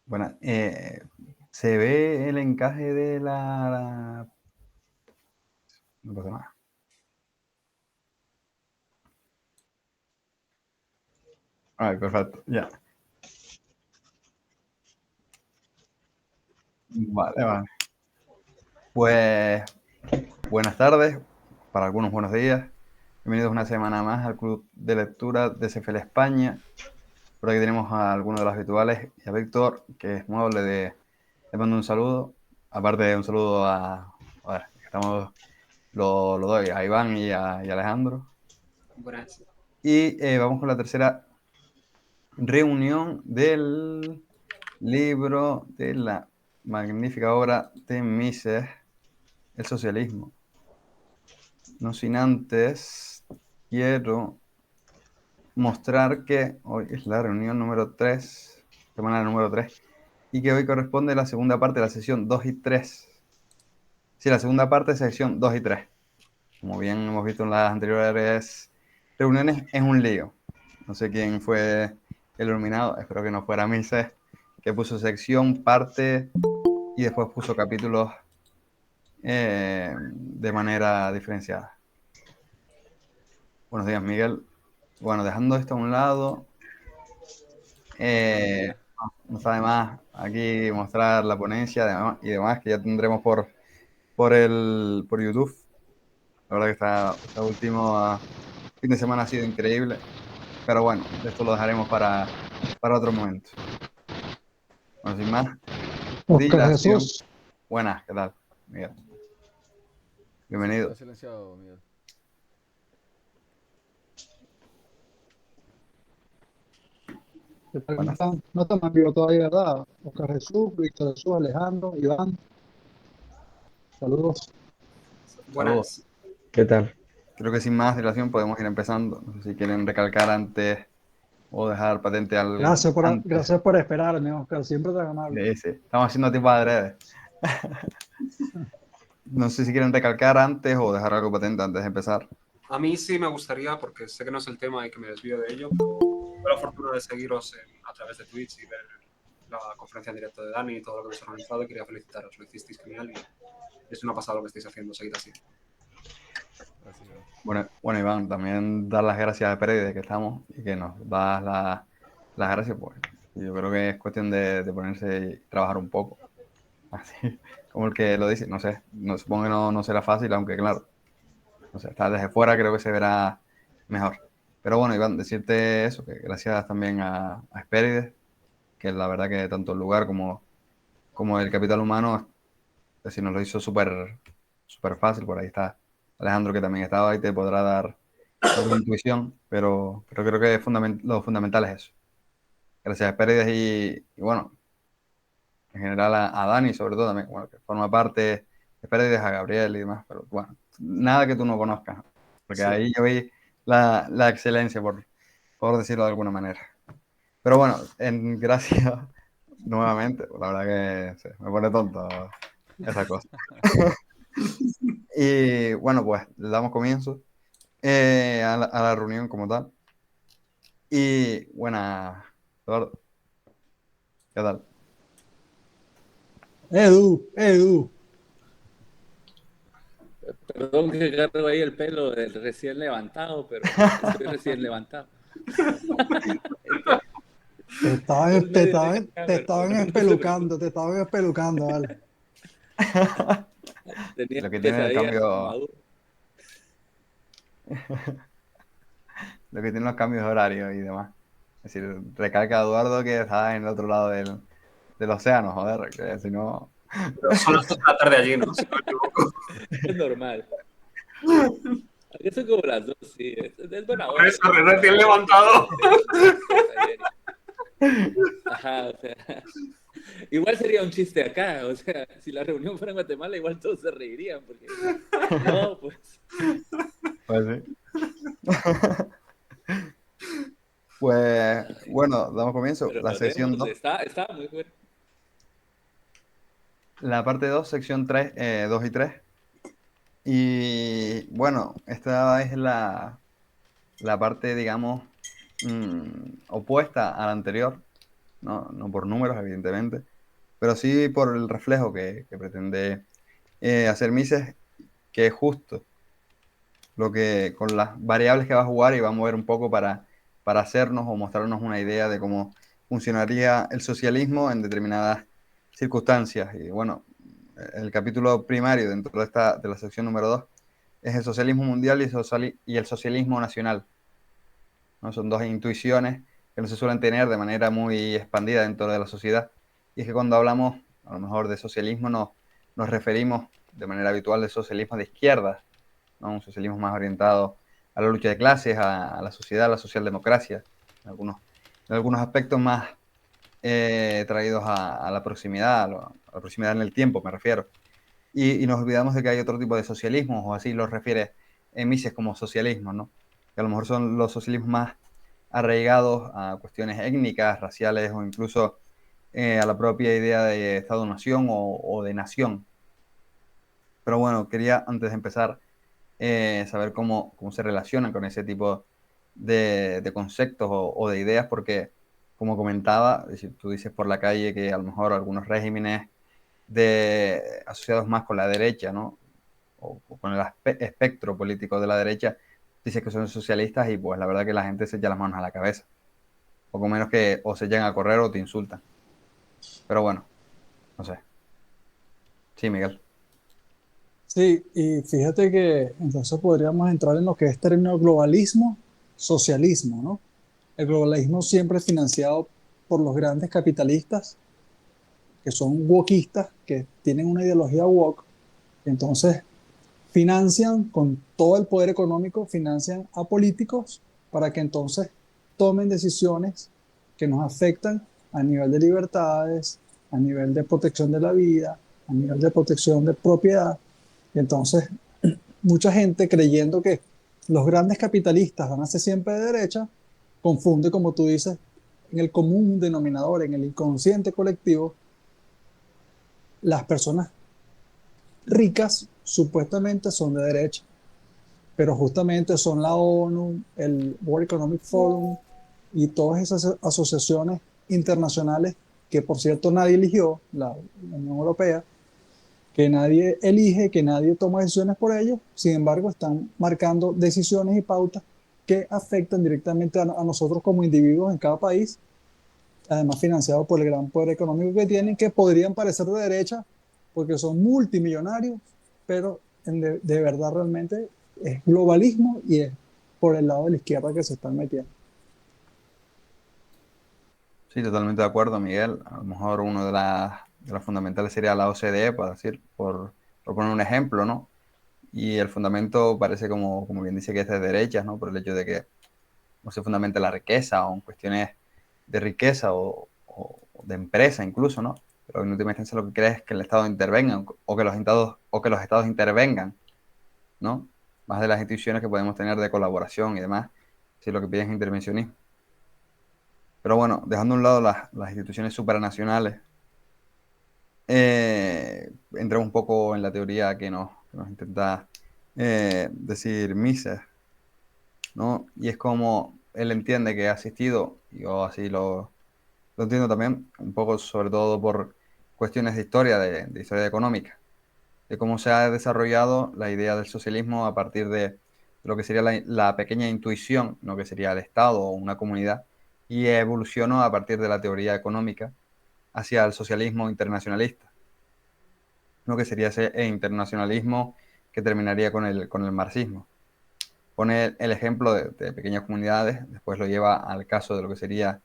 Bueno, se ve el encaje de No pasa nada. Ay, perfecto, ya. Vale, vale. Pues buenas tardes, para algunos buenos días. Bienvenidos una semana más al Club de Lectura de CFL España. Por aquí tenemos a algunos de los habituales y a Víctor, que es nuevo, le mando un saludo. Aparte de un saludo a ver, estamos, lo doy a Iván y a Alejandro. Buenas. Y vamos con la tercera reunión del libro de la magnífica obra de Mises, El socialismo. No sin antes, quiero mostrar que hoy es la reunión número 3, semana número 3, y que hoy corresponde la segunda parte de la sesión 2 y 3. Sí, la segunda parte de sección 2 y 3. Como bien hemos visto en las anteriores reuniones, es un lío. No sé quién fue el iluminado, espero que no fuera Mises, que puso sección, parte y después puso capítulos de manera diferenciada. Buenos días, Miguel. Bueno, dejando esto a un lado, Buenos días. no está de más aquí mostrar la ponencia y demás que ya tendremos por YouTube. La verdad que esta última fin de semana ha sido increíble, pero bueno, esto lo dejaremos para otro momento. Bueno, sin más Oscar dilación. Jesús, Buenas, ¿qué tal, Miguel? Está Bienvenido. silenciado, Miguel. ¿qué tal? ¿Cómo Buenas. están? No están en vivo todavía, ¿verdad? Oscar Jesús, Víctor Jesús, Alejandro, Iván, saludos. Saludos. Buenas. ¿Qué tal? Creo que sin más dilación podemos ir empezando. No sé si quieren recalcar antes o dejar patente algo antes. Gracias por esperarme, Oscar, siempre tan amable. Sí, sí. Estamos haciendo tipo adrede. No sé si quieren recalcar antes o dejar algo patente antes de empezar. A mí sí me gustaría, porque sé que no es el tema y que me desvío de ello, pero tuve la fortuna de seguiros a través de Twitch y ver la conferencia en directo de Dani y todo lo que habéis organizado y quería felicitaros. Lo hicisteis genial y es una pasada lo que estáis haciendo. Seguid así. Gracias, Iván. Bueno, Iván, también dar las gracias a Pérez de que estamos y que nos das las gracias, pues. Yo creo que es cuestión de ponerse y trabajar un poco. Así como el que lo dice, no sé, no, supongo que no será fácil, aunque claro, no sé, estar desde fuera creo que se verá mejor. Pero bueno, Iván, decirte eso, que gracias también a Espérides, que la verdad que tanto el lugar como el capital humano, es decir, nos lo hizo súper fácil. Por ahí está Alejandro, que también estaba ahí, te podrá dar alguna intuición, pero creo que lo fundamental es eso. Gracias a Espérides y bueno, en general a Dani, sobre todo también, bueno, que forma parte de Espérides, a Gabriel y demás, pero bueno, nada que tú no conozcas, porque Sí. ahí yo vi la excelencia, por decirlo de alguna manera. Pero bueno, gracias nuevamente, la verdad que sí, me pone tonto esa cosa. Y bueno, pues le damos comienzo a la reunión como tal. Y buena, Eduardo, ¿qué tal? Edu, Perdón que agarro ahí el pelo del recién levantado, pero estoy recién levantado. Entonces, te estaban, entonces te medio estoy estaban, te cansado, pero estaban no se preocupe. espelucando, vale. Tenía Lo que tiene el pesadillas cambio, maduras. lo que tiene los cambios de horario y demás. Es decir, recalca Eduardo que está en el otro lado del océano, joder, que si no. Pero son las 2 de la tarde allí, ¿no? Si no me equivoco. Es normal. Aquí son como las dos, sí. Es buena Por hora. eso, Es buena recién hora. Es levantado. diferente a lo que es ayer. Ajá, o sea. Igual sería un chiste acá, o sea, si la reunión fuera en Guatemala, igual todos se reirían, porque no, pues. Pues sí. Pues bueno, damos comienzo. Pero La sección 2. está muy fuerte. La parte 2, sección 3, 2 y 3. Y bueno, esta es la parte, digamos, opuesta a la anterior, ¿no? No por números, evidentemente, pero sí por el reflejo que pretende hacer Mises, que es justo lo que, con las variables que va a jugar y va a mover un poco para hacernos o mostrarnos una idea de cómo funcionaría el socialismo en determinadas circunstancias. Y bueno, el capítulo primario dentro de la sección número 2 es el socialismo mundial y el socialismo nacional, ¿no? Son dos intuiciones que no se suelen tener de manera muy expandida dentro de la sociedad. Y es que cuando hablamos, a lo mejor, de socialismo, nos referimos de manera habitual de socialismo de izquierda, ¿no? Un socialismo más orientado a la lucha de clases, a la sociedad, a la socialdemocracia, en algunos aspectos más traídos a la proximidad, a la proximidad en el tiempo, me refiero. Y nos olvidamos de que hay otro tipo de socialismo, o así lo refiere Mises como socialismo, ¿no? Que a lo mejor son los socialismos más arraigados a cuestiones étnicas, raciales o incluso a la propia idea de Estado-nación o de nación. Pero bueno, quería antes de empezar saber cómo se relacionan con ese tipo de conceptos o de ideas, porque como comentaba, es decir, tú dices por la calle que a lo mejor algunos regímenes asociados más con la derecha, ¿no? O con el espectro político de la derecha, dices que son socialistas y pues la verdad que la gente se echa las manos a la cabeza. Poco menos que o se echan a correr o te insultan. Pero bueno, no sé. Sí, Miguel. Sí, y fíjate que entonces podríamos entrar en lo que es término globalismo, socialismo, ¿no? El globalismo siempre es financiado por los grandes capitalistas, que son wokistas, que tienen una ideología woke, entonces financian con todo el poder económico, financian a políticos para que entonces tomen decisiones que nos afectan a nivel de libertades, a nivel de protección de la vida, a nivel de protección de propiedad. Y entonces, mucha gente creyendo que los grandes capitalistas van a ser siempre de derecha, confunde, como tú dices, en el común denominador, en el inconsciente colectivo, las personas ricas supuestamente son de derecha, pero justamente son la ONU, el World Economic Forum y todas esas asociaciones internacionales que, por cierto, nadie eligió, la Unión Europea, que nadie elige, que nadie toma decisiones por ellos, sin embargo, están marcando decisiones y pautas que afectan directamente a nosotros como individuos en cada país, además financiados por el gran poder económico que tienen, que podrían parecer de derecha porque son multimillonarios, pero de verdad realmente es globalismo y es por el lado de la izquierda que se están metiendo. Sí, totalmente de acuerdo, Miguel. A lo mejor uno de las fundamentales sería la OCDE, por decir, por poner un ejemplo, ¿no? Y el fundamento parece como bien dice que es de derechas, ¿no? Por el hecho de que no se fundamenta la riqueza o en cuestiones de riqueza o de empresa incluso, ¿no? Pero en última instancia lo que crees es que el Estado intervenga o que los estados intervengan, ¿no? Más de las instituciones que podemos tener de colaboración y demás, si lo que piden es intervencionismo. Pero bueno, dejando a un lado las instituciones supranacionales, entramos un poco en la teoría que nos intenta decir Mises, ¿no? Y es como él entiende que ha asistido, y yo así lo entiendo también, un poco sobre todo por cuestiones de historia, de historia económica, de cómo se ha desarrollado la idea del socialismo a partir de lo que sería la pequeña intuición, ¿no? Que sería el Estado o una comunidad, y evolucionó a partir de la teoría económica hacia el socialismo internacionalista, ¿no? Que sería ese internacionalismo que terminaría con el marxismo. Pone el ejemplo de pequeñas comunidades, después lo lleva al caso de lo que sería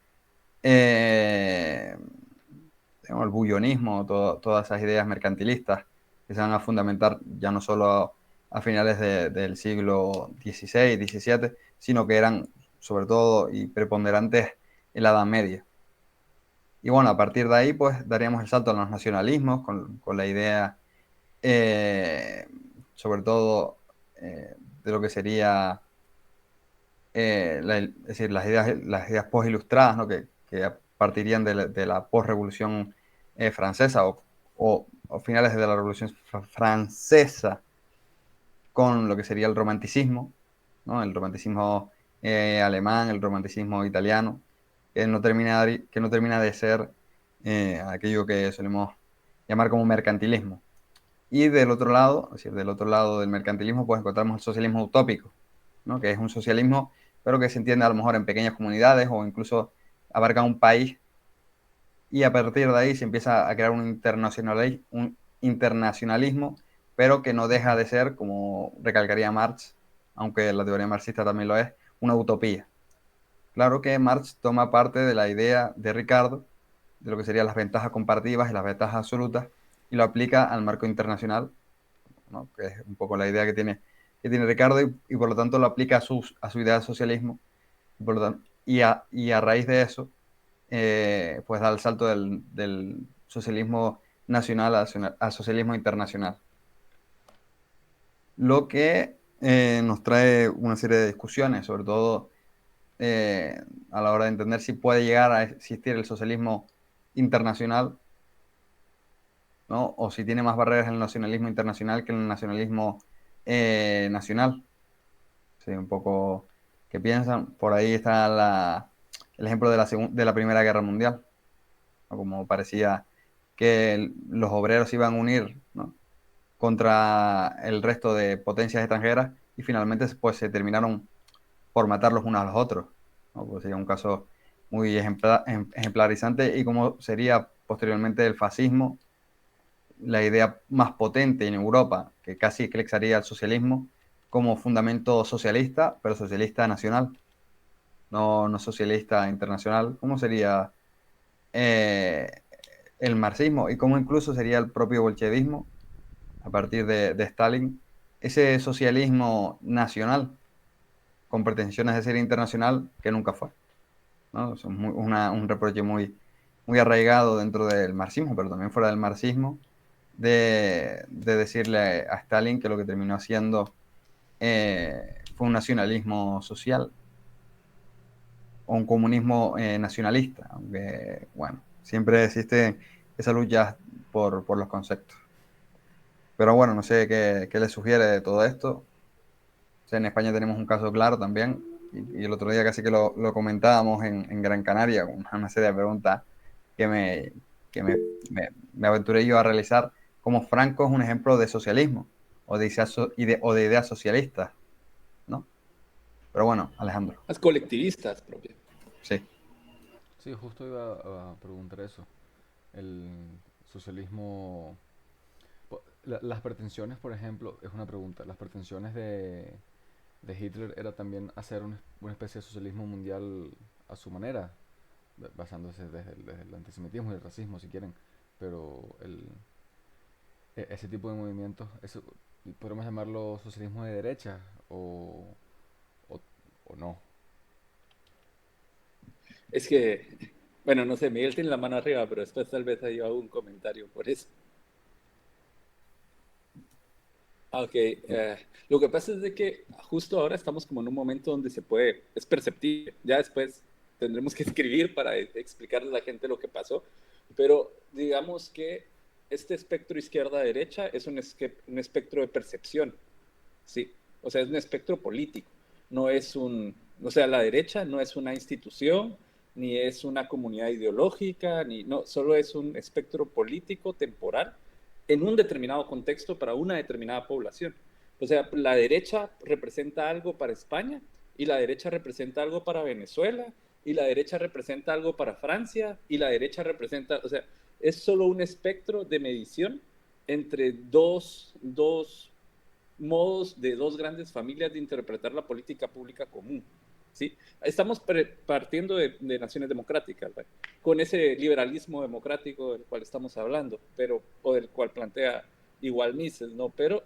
eh, digamos, el bullonismo, todas esas ideas mercantilistas que se van a fundamentar ya no solo a finales del siglo XVI, XVII, sino que eran sobre todo y preponderantes en la Edad Media. Y bueno, a partir de ahí pues daríamos el salto a los nacionalismos con la idea eh, sobre todo de lo que sería es decir, las ideas post-ilustradas, ¿no? Que partirían de la post-revolución francesa o finales de la revolución francesa con lo que sería el romanticismo, ¿no? El romanticismo alemán, el romanticismo italiano, que no termina de ser aquello que solemos llamar como mercantilismo. Y del otro lado, es decir, del otro lado del mercantilismo, pues encontramos el socialismo utópico, ¿no? Que es un socialismo, pero que se entiende a lo mejor en pequeñas comunidades o incluso abarca un país, y a partir de ahí se empieza a crear un internacionalismo, pero que no deja de ser, como recalcaría Marx, aunque la teoría marxista también lo es, una utopía. Claro que Marx toma parte de la idea de Ricardo, de lo que serían las ventajas comparativas y las ventajas absolutas, y lo aplica al marco internacional, ¿no? Que es un poco la idea que tiene Ricardo, y por lo tanto lo aplica a su idea de socialismo, y, por lo tanto, y a raíz de eso, pues da el salto del socialismo nacional al socialismo internacional. Lo que nos trae una serie de discusiones, sobre todo a la hora de entender si puede llegar a existir el socialismo internacional, ¿no? O si tiene más barreras el nacionalismo internacional que el nacionalismo nacional. Sí, un poco que piensan. Por ahí está el ejemplo de la Primera Guerra Mundial, ¿no? Como parecía que los obreros se iban a unir, ¿no? Contra el resto de potencias extranjeras, y finalmente pues se terminaron por matar los unos a los otros, ¿no? Pues sería un caso muy ejemplarizante, y como sería posteriormente el fascismo, la idea más potente en Europa, que casi eclipsaría el socialismo como fundamento socialista, pero socialista nacional, no socialista internacional, como sería eh, el marxismo, y como incluso sería el propio bolchevismo a partir de Stalin, ese socialismo nacional con pretensiones de ser internacional que nunca fue, ¿no? Es un reproche muy arraigado dentro del marxismo, pero también fuera del marxismo, de decirle a Stalin que lo que terminó haciendo fue un nacionalismo social o un comunismo nacionalista, aunque, bueno, siempre existe esa lucha por los conceptos. Pero bueno, no sé qué le sugiere de todo esto. O sea, en España tenemos un caso claro también, y el otro día casi que lo comentábamos en Gran Canaria, con una serie de preguntas que me aventuré yo a realizar, como Franco es un ejemplo de socialismo o de ideas socialistas, ¿no? Pero bueno, Alejandro, Las colectivistas, propio. sí. Sí, justo iba a preguntar eso. El socialismo... Las pretensiones, por ejemplo, es una pregunta. Las pretensiones de Hitler era también hacer una especie de socialismo mundial a su manera, basándose desde el antisemitismo y el racismo, si quieren. Pero ese tipo de movimientos, eso, podemos llamarlo socialismo de derecha o, o no. Es que, bueno, no sé, Miguel tiene la mano arriba, pero después tal vez ahí hago un comentario por eso. Ok, lo que pasa es de que justo ahora estamos como en un momento donde es perceptible. Ya después tendremos que escribir para explicarle a la gente lo que pasó, pero digamos que este espectro izquierda-derecha es un espectro de percepción, ¿sí? O sea, es un espectro político, o sea, la derecha no es una institución, ni es una comunidad ideológica, no, solo es un espectro político temporal en un determinado contexto para una determinada población. O sea, la derecha representa algo para España, y la derecha representa algo para Venezuela, y la derecha representa algo para Francia, y la derecha representa, o sea, es solo un espectro de medición entre dos modos de dos grandes familias de interpretar la política pública común. ¿Sí? Estamos partiendo de naciones democráticas, ¿verdad? Con ese liberalismo democrático del cual estamos hablando, o del cual plantea igual Mises, ¿no? Pero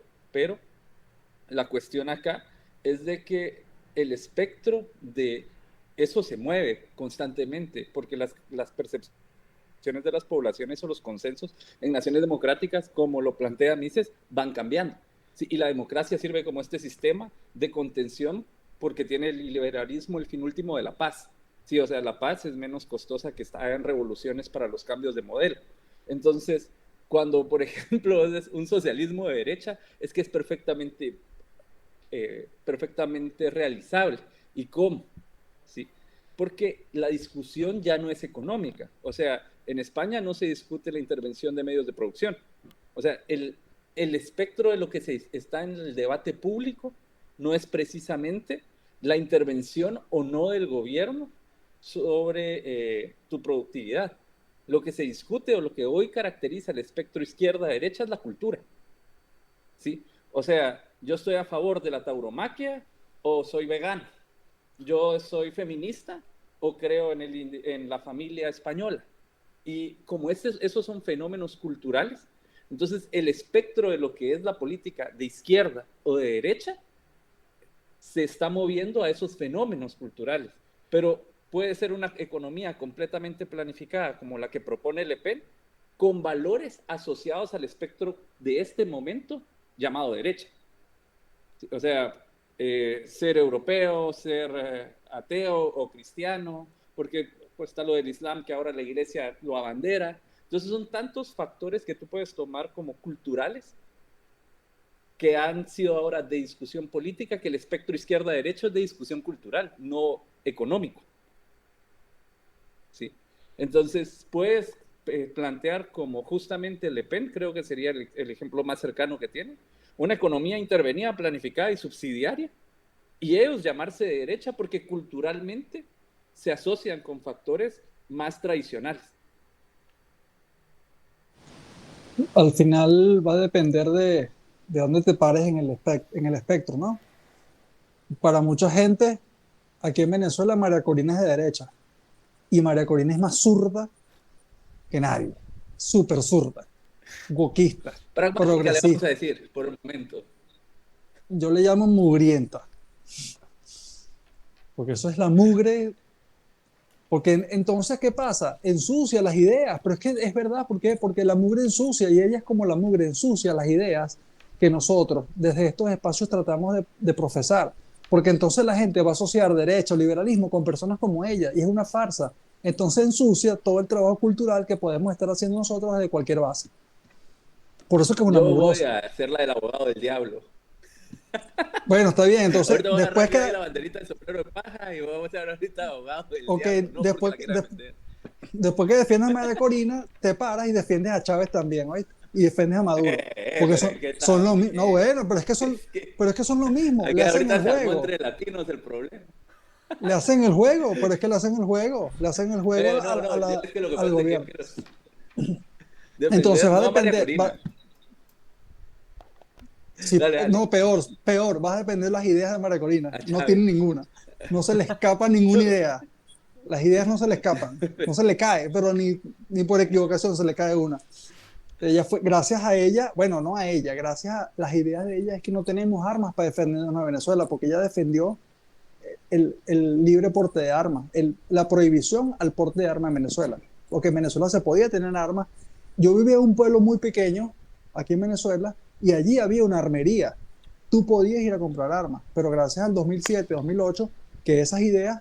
la cuestión acá es de que el espectro de eso se mueve constantemente, porque las percepciones de las poblaciones o los consensos en naciones democráticas, como lo plantea Mises, van cambiando. ¿Sí? Y la democracia sirve como este sistema de contención porque tiene el liberalismo el fin último de la paz. Sí, o sea, la paz es menos costosa que hagan revoluciones para los cambios de modelo. Entonces, cuando, por ejemplo, es un socialismo de derecha, es que es perfectamente realizable. ¿Y cómo? ¿Sí? porque la discusión ya no es económica. O sea, en España no se discute la intervención de medios de producción. O sea, el espectro de lo que está en el debate público no es precisamente la intervención o no del gobierno sobre tu productividad. Lo que se discute o lo que hoy caracteriza el espectro izquierda-derecha es la cultura. ¿Sí? O sea, yo estoy a favor de la tauromaquia o soy vegano. Yo soy feminista o creo en la familia española. Y como esos son fenómenos culturales, entonces el espectro de lo que es la política de izquierda o de derecha se está moviendo a esos fenómenos culturales. Pero puede ser una economía completamente planificada como la que propone Le Pen, con valores asociados al espectro de este momento llamado derecha. O sea, ser europeo, ser ateo o cristiano, porque pues, está lo del Islam que ahora la iglesia lo abandera. Entonces son tantos factores que tú puedes tomar como culturales que han sido ahora de discusión política, que el espectro izquierda-derecha es de discusión cultural, no económico. ¿Sí? Entonces puedes plantear como justamente Le Pen, creo que sería el ejemplo más cercano que tiene, una economía intervenida, planificada y subsidiaria, y ellos llamarse de derecha porque culturalmente se asocian con factores más tradicionales. Al final va a depender de dónde te pares en el espectro, ¿no? Para mucha gente, aquí en Venezuela, María Corina es de derecha, y María Corina es más zurda que nadie, súper zurda, wokista, Pragmática le vamos a progresista. decir, por un momento. Yo le llamo mugrienta, porque eso es la mugre. Porque entonces, ¿qué pasa? Ensucia las ideas, pero es que es verdad, ¿por qué? Porque la mugre ensucia y ella es como la mugre ensucia las ideas que nosotros desde estos espacios tratamos de profesar. Porque entonces la gente va a asociar derecho, liberalismo con personas como ella y es una farsa. Entonces ensucia todo el trabajo cultural que podemos estar haciendo nosotros desde cualquier base. Por eso que es una Yo voy mugrosa. a hacer la del abogado del diablo. Bueno, está bien, entonces Ahorita voy a después agarrar yo ahí que, la banderita del sombrero de paja y vamos a hablar ahorita de abogado del ok, diablo, no porque la quiera vender. después que defiendes a María Corina, te paras y defiendes a Chávez también, ¿oíste? Y defiendes a Maduro. Porque Pero es que son lo mismo. No, también. bueno, pero es que son lo mismo. Le Aquí hacen el ahorita se armó juego. entre latinos el problema. Le hacen el juego, pero es que le hacen el juego. Le hacen el juego No, ya es que lo que al pasa es que yo gobierno. quiero Entonces defender, va a no a María depender. Corina. Sí, Dale, dale. no, peor. Va a depender de las ideas de María Corina. A No Chávez. tiene ninguna. No se le escapa ninguna idea. Las ideas no se le escapan. No se le cae, pero ni por equivocación se le cae una. Ella fue, gracias a ella, bueno, no a ella, gracias a las ideas de ella es que no tenemos armas para defendernos a Venezuela, porque ella defendió el libre porte de armas, la prohibición al porte de armas en Venezuela, porque en Venezuela se podía tener armas. Yo vivía en un pueblo muy pequeño, aquí en Venezuela, y allí había una armería. Tú podías ir a comprar armas, pero gracias al 2007, 2008, que esas ideas,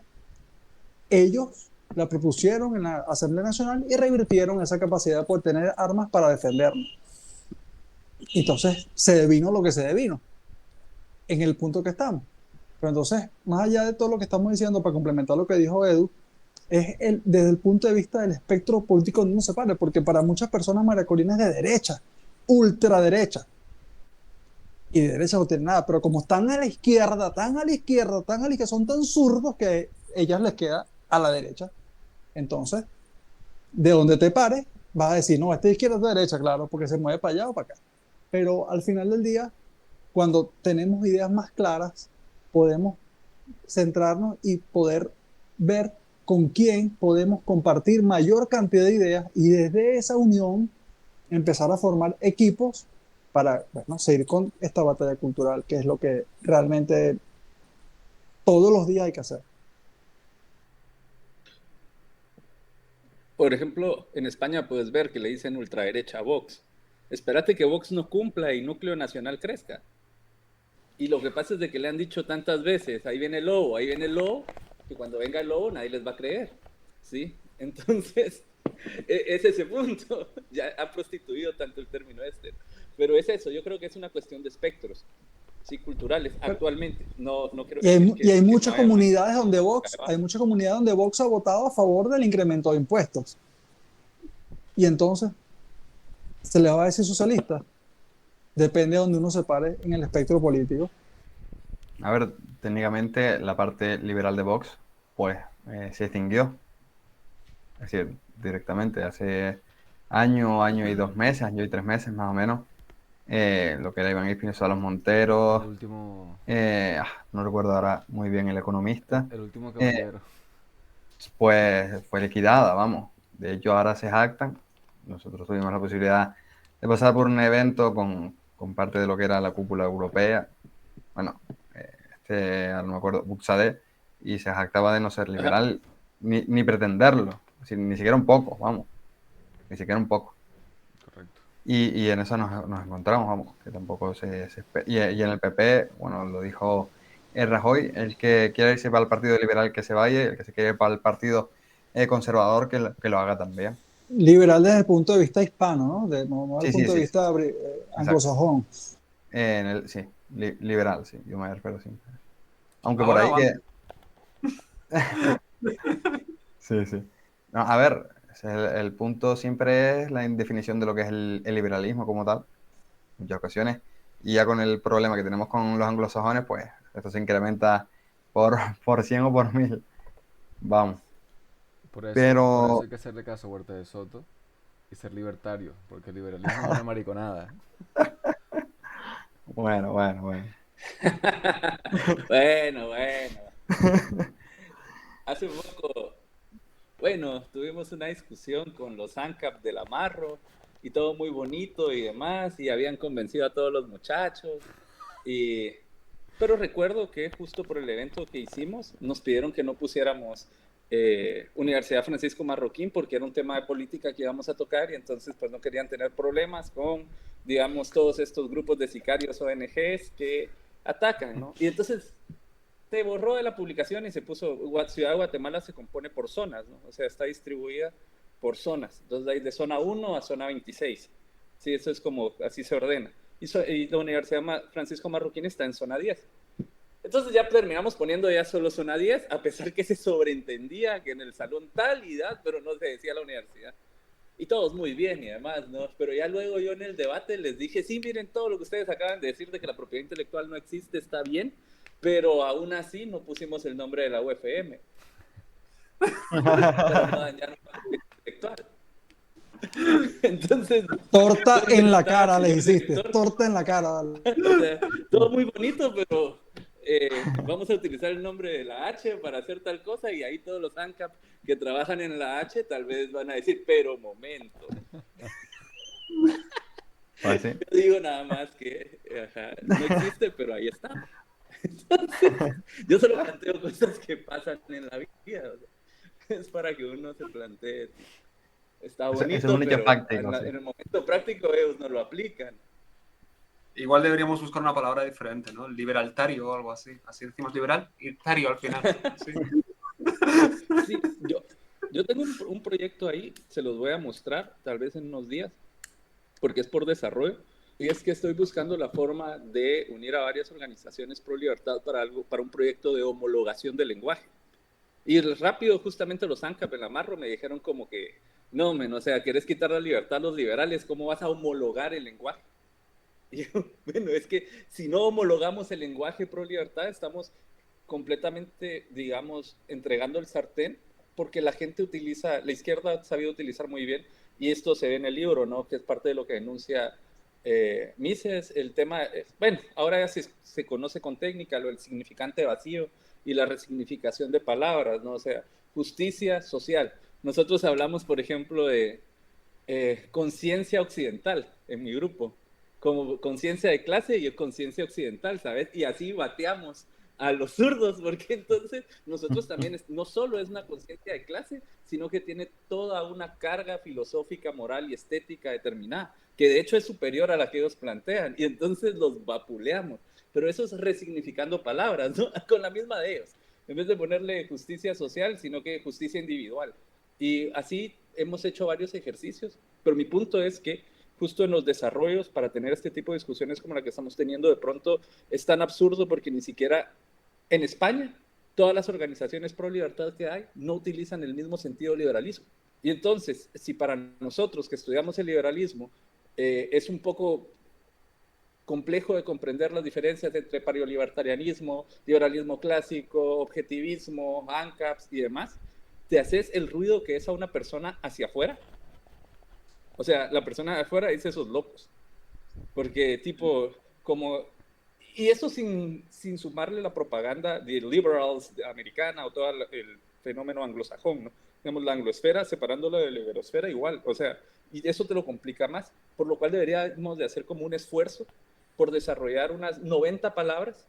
ellos la propusieron en la Asamblea Nacional y revirtieron esa capacidad de poder tener armas para defendernos. Entonces se devino lo que se devino en el punto que estamos. Pero entonces, más allá de todo lo que estamos diciendo, para complementar lo que dijo Edu, es desde el punto de vista del espectro político donde uno se pare, porque para muchas personas María Corina es de derecha, ultraderecha, y de derecha no tiene nada, pero como están a la izquierda, tan a la izquierda, tan a la izquierda, son tan zurdos que a ellas les queda a la derecha. Entonces, de donde te pares, vas a decir, no, esta izquierda es de derecha, claro, porque se mueve para allá o para acá. Pero al final del día, cuando tenemos ideas más claras, podemos centrarnos y poder ver con quién podemos compartir mayor cantidad de ideas y desde esa unión empezar a formar equipos para, bueno, seguir con esta batalla cultural, que es lo que realmente todos los días hay que hacer. Por ejemplo, en España puedes ver que le dicen ultraderecha a Vox. Espérate que Vox no cumpla y Núcleo Nacional crezca. Y lo que pasa es de que le han dicho tantas veces, ahí viene el lobo, que cuando venga el lobo nadie les va a creer. ¿Sí? Entonces, es ese punto. Ya ha prostituido tanto el término este. Pero es eso, yo creo que es una cuestión de espectros. sí, culturales, actualmente. No, no quiero Y hay, decir y hay que muchas no haya más. comunidades donde Vox ha votado a favor del incremento de impuestos. Y entonces, ¿se le va a decir socialista? Depende de donde uno se pare en el espectro político. A ver, técnicamente la parte liberal de Vox, pues se extinguió. Es decir, directamente hace año y 2 meses, año y 3 meses más o menos, lo que era Iván Espinosa Los El Monteros, último, no recuerdo ahora muy bien el economista, el último eh, caballero. pues fue liquidada, vamos. De hecho, ahora se jactan. Nosotros tuvimos la posibilidad de pasar por un evento con parte de lo que era la cúpula europea. Bueno, ahora no me acuerdo, Buxade, y se jactaba de no ser Ajá. liberal, ni pretenderlo, es decir, ni siquiera un poco, vamos, ni siquiera un poco. Correcto. Y en eso nos encontramos, vamos, que tampoco y en el PP, bueno, lo dijo Rajoy, el que quiere irse para el Partido Liberal que se vaya, el que se quiere ir para el Partido Conservador que lo haga también. Liberal desde el punto de vista hispano, ¿no? No desde el Sí, sí, punto de sí, sí, vista exacto. anglosajón. Sí, liberal, sí, yo me refiero siempre. Aunque por Ahora ahí que... van. Sí, sí. No, a ver, el punto siempre es la indefinición de lo que es el liberalismo como tal, en muchas ocasiones. Y ya con el problema que tenemos con los anglosajones, pues esto se incrementa por, por 100 o por 1000. Vamos. Por eso Pero, hay que hacerle caso a Huerta de Soto y ser libertario, porque el liberalismo es una mariconada. bueno, bueno, bueno. Bueno, bueno. Hace poco, bueno, tuvimos una discusión con los ANCAP del Amarro y todo muy bonito y demás, y habían convencido a todos los muchachos. Y... Pero recuerdo que justo por el evento que hicimos, nos pidieron que no pusiéramos Universidad Francisco Marroquín porque era un tema de política que íbamos a tocar y entonces pues no querían tener problemas con, digamos, todos estos grupos de sicarios ONGs que atacan, ¿no? Y entonces se borró de la publicación y se puso, Ciudad de Guatemala se compone por zonas, ¿no? O sea, está distribuida por zonas. Entonces, hay de zona 1 a zona 26. Sí, eso es como, así se ordena. Y la Universidad Francisco Marroquín está en zona 10. Entonces ya terminamos poniendo ya solo zona 10, a pesar que se sobreentendía que en el salón tal y tal, pero no se decía la universidad. Y todos muy bien y demás, ¿no? Pero ya luego yo en el debate les dije, sí, miren, todo lo que ustedes acaban de decir de que la propiedad intelectual no existe está bien, pero aún así no pusimos el nombre de la UFM para no dañar la propiedad intelectual. Entonces, Torta ¿cómo se en la notaba, cara les señor hiciste, director? torta en la cara. O sea, todo muy bonito, pero vamos a utilizar el nombre de la H para hacer tal cosa y ahí todos los ANCAP que trabajan en la H tal vez van a decir, pero momento. pues sí. Yo digo nada más que no existe, pero ahí está. Entonces, yo solo planteo cosas que pasan en la vida. O sea, es para que uno se plantee. Está Eso es bonito, un hecho pero fáctico, sí. en el momento práctico ellos no lo aplican. Igual deberíamos buscar una palabra diferente, ¿no? Liberaltario o algo así. Así decimos liberal y tario al final. Sí. Sí, yo tengo un proyecto ahí, se los voy a mostrar tal vez en unos días, porque es por desarrollo. Y es que estoy buscando la forma de unir a varias organizaciones pro libertad para un proyecto de homologación del lenguaje. Y rápido, justamente los ANCAP en la Marro me dijeron como que, no, men, o sea, ¿quieres quitar la libertad a los liberales? ¿Cómo vas a homologar el lenguaje? Y yo, bueno, es que si no homologamos el lenguaje pro libertad, estamos completamente, digamos, entregando el sartén, porque la gente utiliza, la izquierda ha sabido utilizar muy bien, y esto se ve en el libro, ¿no? Que es parte de lo que denuncia Mises, el tema, bueno, ahora ya se conoce con técnica lo del significante vacío y la resignificación de palabras, ¿no? O sea, justicia social. Nosotros hablamos, por ejemplo, de conciencia occidental en mi grupo, como conciencia de clase y conciencia occidental, ¿sabes? Y así bateamos a los zurdos, porque entonces nosotros también, no solo es una conciencia de clase, sino que tiene toda una carga filosófica, moral y estética determinada, que de hecho es superior a la que ellos plantean, y entonces los vapuleamos. Pero eso es resignificando palabras, ¿no? Con la misma de ellos. En vez de ponerle justicia social, sino que justicia individual. Y así hemos hecho varios ejercicios, pero mi punto es que justo en los desarrollos para tener este tipo de discusiones como la que estamos teniendo, de pronto es tan absurdo porque ni siquiera en España todas las organizaciones pro libertad que hay no utilizan el mismo sentido de liberalismo. Y entonces, si para nosotros que estudiamos el liberalismo es un poco complejo de comprender las diferencias entre pariolibertarianismo, liberalismo clásico, objetivismo, ANCAPs y demás, te haces el ruido que es a una persona hacia afuera. O sea, la persona de afuera dice esos locos. Porque tipo, como... Y eso sin sumarle la propaganda de liberals americana o todo el fenómeno anglosajón, ¿no? Digamos, la anglosfera separándola de la iberosfera igual. O sea, y eso te lo complica más. Por lo cual deberíamos de hacer como un esfuerzo por desarrollar unas 90 palabras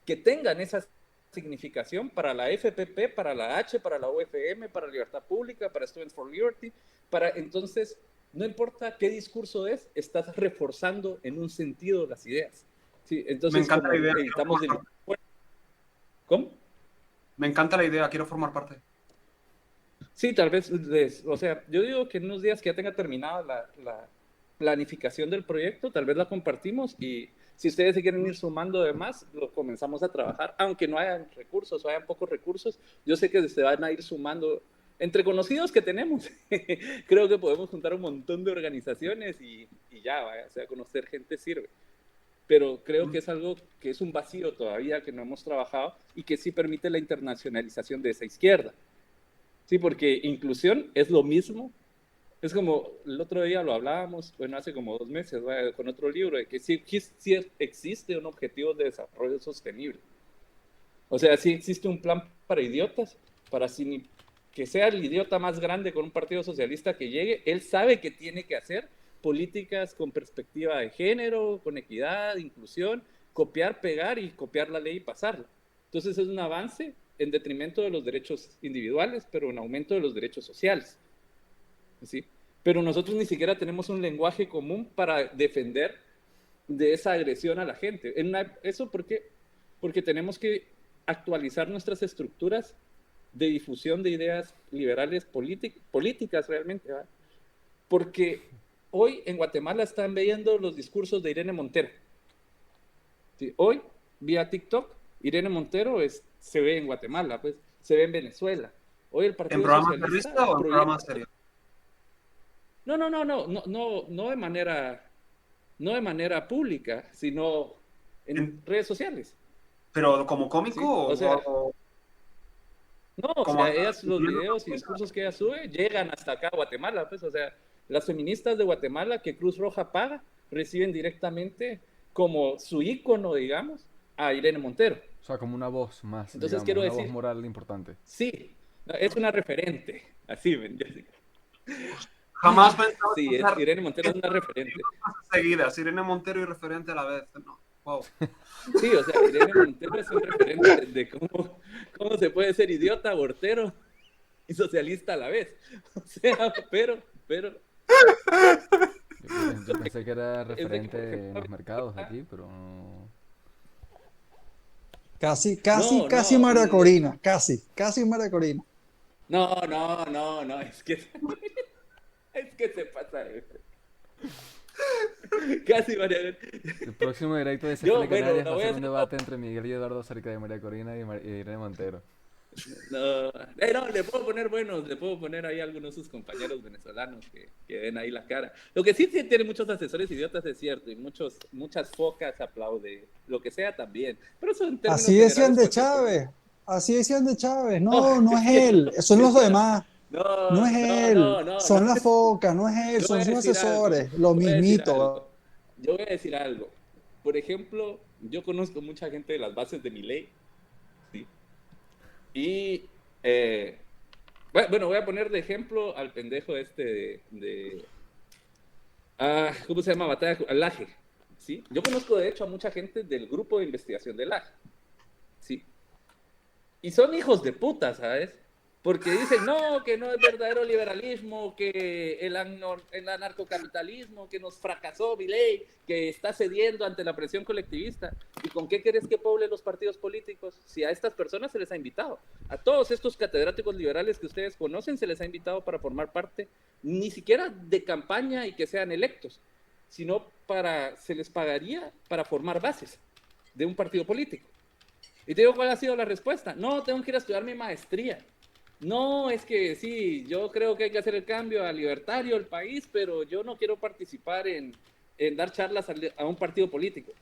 que tengan esa significación para la FPP, para la H, para la UFM, para Libertad Pública, para Students for Liberty, para entonces, no importa qué discurso es, estás reforzando en un sentido las ideas. Sí, entonces, Me encanta la idea. Evitamos el... ¿Cómo? Me encanta la idea, quiero formar parte. Sí, tal vez, o sea, yo digo que en unos días que ya tenga terminada la planificación del proyecto, tal vez la compartimos y si ustedes se quieren ir sumando de más, lo comenzamos a trabajar, aunque no hayan recursos o hayan pocos recursos, yo sé que se van a ir sumando entre conocidos que tenemos. Creo que podemos juntar un montón de organizaciones y ya, vaya, o sea, conocer gente sirve. Pero creo que es algo que es un vacío todavía que no hemos trabajado y que sí permite la internacionalización de esa izquierda. Sí, porque inclusión es lo mismo. Es como, el otro día lo hablábamos, bueno, hace como 2 meses, ¿vale? Con otro libro, de que sí existe un objetivo de desarrollo sostenible. O sea, sí existe un plan para idiotas, para que sea el idiota más grande con un partido socialista que llegue, él sabe que tiene que hacer políticas con perspectiva de género, con equidad, inclusión, copiar, pegar y copiar la ley y pasarla. Entonces es un avance en detrimento de los derechos individuales, pero en aumento de los derechos sociales. ¿Sí? Pero nosotros ni siquiera tenemos un lenguaje común para defender de esa agresión a la gente. ¿Eso por qué? Porque tenemos que actualizar nuestras estructuras de difusión de ideas liberales políticas realmente, ¿verdad? Porque hoy en Guatemala están viendo los discursos de Irene Montero. ¿Sí? Hoy, vía TikTok, Irene Montero se ve en Guatemala, pues, se ve en Venezuela. Hoy el Partido ¿En programas de Socialista revista o en programas serios? No de manera pública, sino en redes sociales. ¿Pero como cómico ¿Sí? o O sea, o no, o como sea, los videos y discursos que ella sube llegan hasta acá a Guatemala, pues, o sea, las feministas de Guatemala que Cruz Roja paga reciben directamente como su ícono, digamos, a Irene Montero. O sea, como una voz más, Entonces digamos, quiero una decir, voz moral importante. sí, es una referente, así, Jessica. Jamás pensaba Sí, Irene Montero es una referente. seguidas, Irene Montero y referente a la vez. No. Wow. Sí, o sea, Irene Montero es un referente de cómo se puede ser idiota, abortero y socialista a la vez. O sea, pero... Yo pensé que era referente en los mercados aquí, pero no. Casi María Corina, casi María Corina. No, es que se pasa. Casi María Corina. El próximo directo de CFL Canarias va a ser un debate entre Miguel y Eduardo acerca de María Corina y Irene Montero. No, le puedo poner ahí a algunos de sus compañeros venezolanos que den ahí la cara. Lo que sí tiene muchos asesores idiotas es cierto, y muchas focas aplaude, lo que sea también. Pero eso en términos así decían de pues, Chávez, no es él, son los demás. No es él, son las focas, no es él, son sus asesores, lo mismito. Yo voy a decir algo. Por ejemplo, yo conozco mucha gente de las bases de Milei, ¿sí? Y, bueno, voy a poner de ejemplo al pendejo ¿cómo se llama? Laje, ¿sí? Yo conozco, de hecho, a mucha gente del grupo de investigación de Laje, ¿sí? Y son hijos de puta, ¿sabes? Porque dicen, no, que no es verdadero liberalismo, que el anarcocapitalismo, que nos fracasó Milei, que está cediendo ante la presión colectivista. ¿Y con qué querés que poble los partidos políticos? Si a estas personas se les ha invitado. A todos estos catedráticos liberales que ustedes conocen se les ha invitado para formar parte, ni siquiera de campaña y que sean electos, sino se les pagaría para formar bases de un partido político. Y te digo cuál ha sido la respuesta. No, tengo que ir a estudiar mi maestría. No, es que sí, yo creo que hay que hacer el cambio a libertario el país, pero yo no quiero participar en dar charlas a un partido político.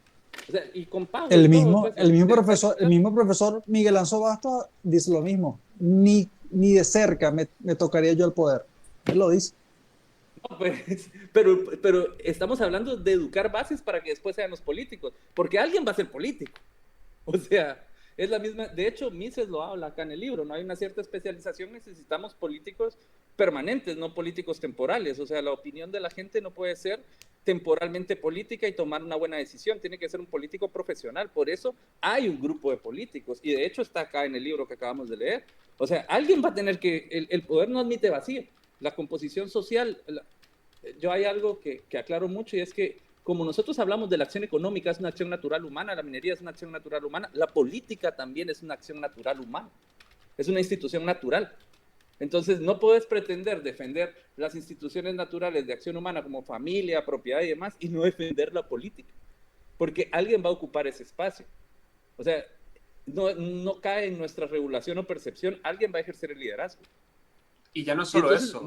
O sea, y con pago y todo, pues. El mismo profesor Miguel Anzo Bastos dice lo mismo. Ni de cerca me tocaría yo el poder. Él lo dice. No, pues, pero estamos hablando de educar bases para que después sean los políticos, porque alguien va a ser político. O sea, es la misma. De hecho, Mises lo habla acá en el libro, no hay una cierta especialización, necesitamos políticos permanentes, no políticos temporales. O sea, la opinión de la gente no puede ser temporalmente política y tomar una buena decisión, tiene que ser un político profesional. Por eso hay un grupo de políticos, y de hecho está acá en el libro que acabamos de leer. O sea, alguien va a tener que, el poder no admite vacío, la composición social. Yo hay algo que aclaro mucho, y es que como nosotros hablamos de la acción económica, es una acción natural humana, la minería es una acción natural humana, la política también es una acción natural humana, es una institución natural. Entonces no puedes pretender defender las instituciones naturales de acción humana como familia, propiedad y demás, y no defender la política, porque alguien va a ocupar ese espacio. O sea, no cae en nuestra regulación o percepción, alguien va a ejercer el liderazgo. Y ya no es solo entonces, eso.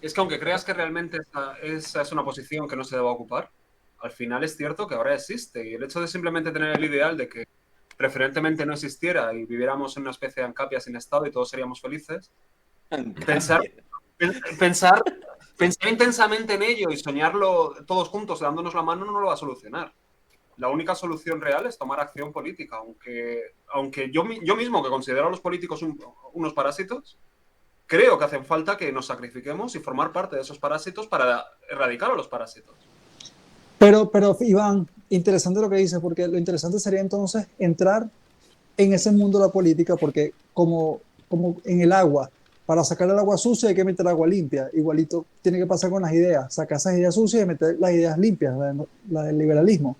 Es que aunque creas que realmente esa es una posición que no se deba ocupar, al final es cierto que ahora existe. Y el hecho de simplemente tener el ideal de que preferentemente no existiera y viviéramos en una especie de Ancapia sin Estado y todos seríamos felices, pensar intensamente en ello y soñarlo todos juntos dándonos la mano no lo va a solucionar. La única solución real es tomar acción política, aunque yo mismo, que considero a los políticos unos parásitos, creo que hacen falta que nos sacrifiquemos y formar parte de esos parásitos para erradicar a los parásitos. Pero Iván, interesante lo que dices, porque lo interesante sería entonces entrar en ese mundo de la política, porque como en el agua, para sacar el agua sucia hay que meter agua limpia. Igualito tiene que pasar con las ideas, sacar esas ideas sucias y meter las ideas limpias, la del liberalismo,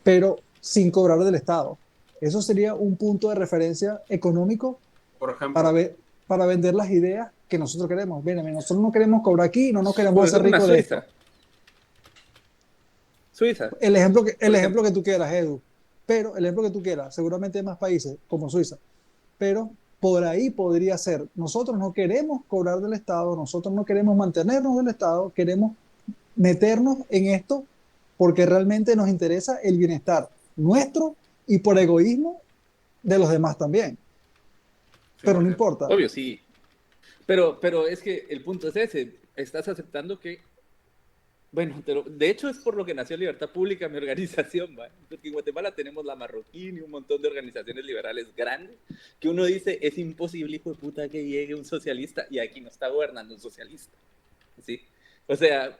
pero sin cobrar del Estado. Eso sería un punto de referencia económico, por ejemplo, para vender las ideas que nosotros queremos. Mira, nosotros no queremos cobrar aquí, no nos queremos hacer ricos de esto. Suiza. El ejemplo que tú quieras, Edu. Pero el ejemplo que tú quieras, seguramente hay más países como Suiza. Pero por ahí podría ser. Nosotros no queremos cobrar del Estado, nosotros no queremos mantenernos del Estado, queremos meternos en esto porque realmente nos interesa el bienestar nuestro y por egoísmo de los demás también. Pero no importa. Obvio, sí. Pero es que el punto es ese. Estás aceptando que... Bueno, de hecho es por lo que nació Libertad Pública, mi organización, ¿va? Porque en Guatemala tenemos la Marroquín y un montón de organizaciones liberales grandes, que uno dice, es imposible, hijo de puta, que llegue un socialista, y aquí no está gobernando un socialista, ¿sí? O sea,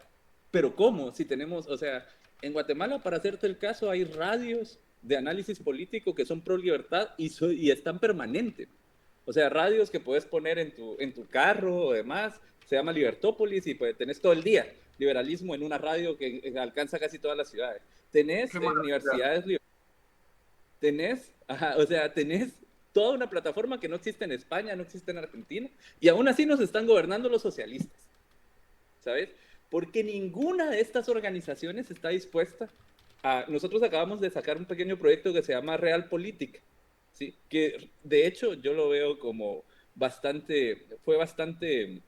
¿pero cómo? Si tenemos, o sea, en Guatemala, para hacerte el caso, hay radios de análisis político que son pro libertad y están permanentes. O sea, radios que puedes poner en tu carro o demás, se llama Libertópolis y pues tenés todo el día liberalismo en una radio que alcanza casi todas las ciudades. Tenés universidades, tenés toda una plataforma que no existe en España, no existe en Argentina, y aún así nos están gobernando los socialistas, ¿sabes? Porque ninguna de estas organizaciones está dispuesta a... Nosotros acabamos de sacar un pequeño proyecto que se llama Realpolitik, ¿sí? Que de hecho yo lo veo como fue bastante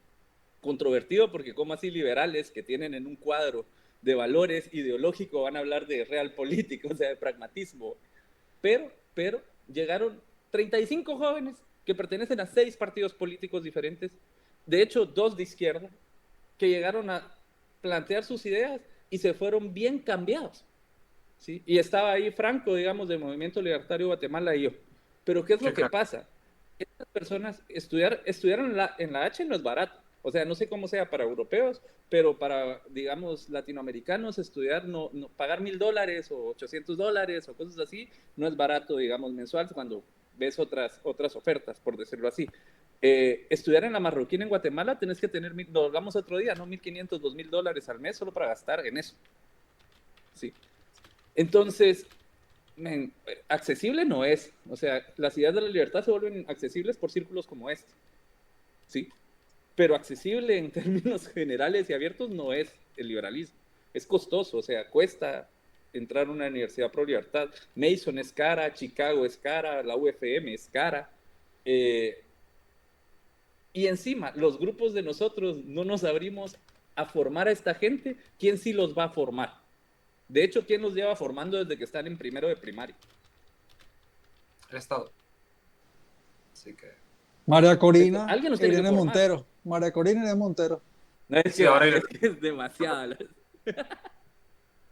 controvertido, porque como así liberales que tienen en un cuadro de valores ideológicos van a hablar de realpolitik, o sea, de pragmatismo. Pero llegaron 35 jóvenes que pertenecen a 6 partidos políticos diferentes, de hecho 2 de izquierda, que llegaron a plantear sus ideas y se fueron bien cambiados, ¿sí? Y estaba ahí Franco, digamos, del Movimiento Libertario Guatemala y yo. Pero ¿qué es lo que pasa? Estas personas estudiaron en la H no es barato. O sea, no sé cómo sea para europeos, pero para, digamos, latinoamericanos, estudiar, pagar $1,000 o $800 o cosas así, no es barato, digamos, mensual, cuando ves otras ofertas, por decirlo así. Estudiar en la Marroquín en Guatemala, tenés que tener, lo hagamos otro día, ¿no? $1,500, $2,000 al mes solo para gastar en eso. Sí. Entonces, accesible no es. O sea, las ideas de la libertad se vuelven accesibles por círculos como este. ¿Sí? Pero accesible en términos generales y abiertos no es. el liberalismo. Es costoso, o sea, cuesta entrar a una universidad pro libertad. Mason es cara, Chicago es cara, la UFM es cara. Y encima, los grupos de nosotros no nos abrimos a formar a esta gente. ¿Quién sí los va a formar? De hecho, ¿quién los lleva formando desde que están en primero de primaria? El Estado. Así que... María Corina Alguien nos e tiene que Irene formar. Montero. María Corina e Irene Montero. No, es Sí, que, ahora es que es demasiado.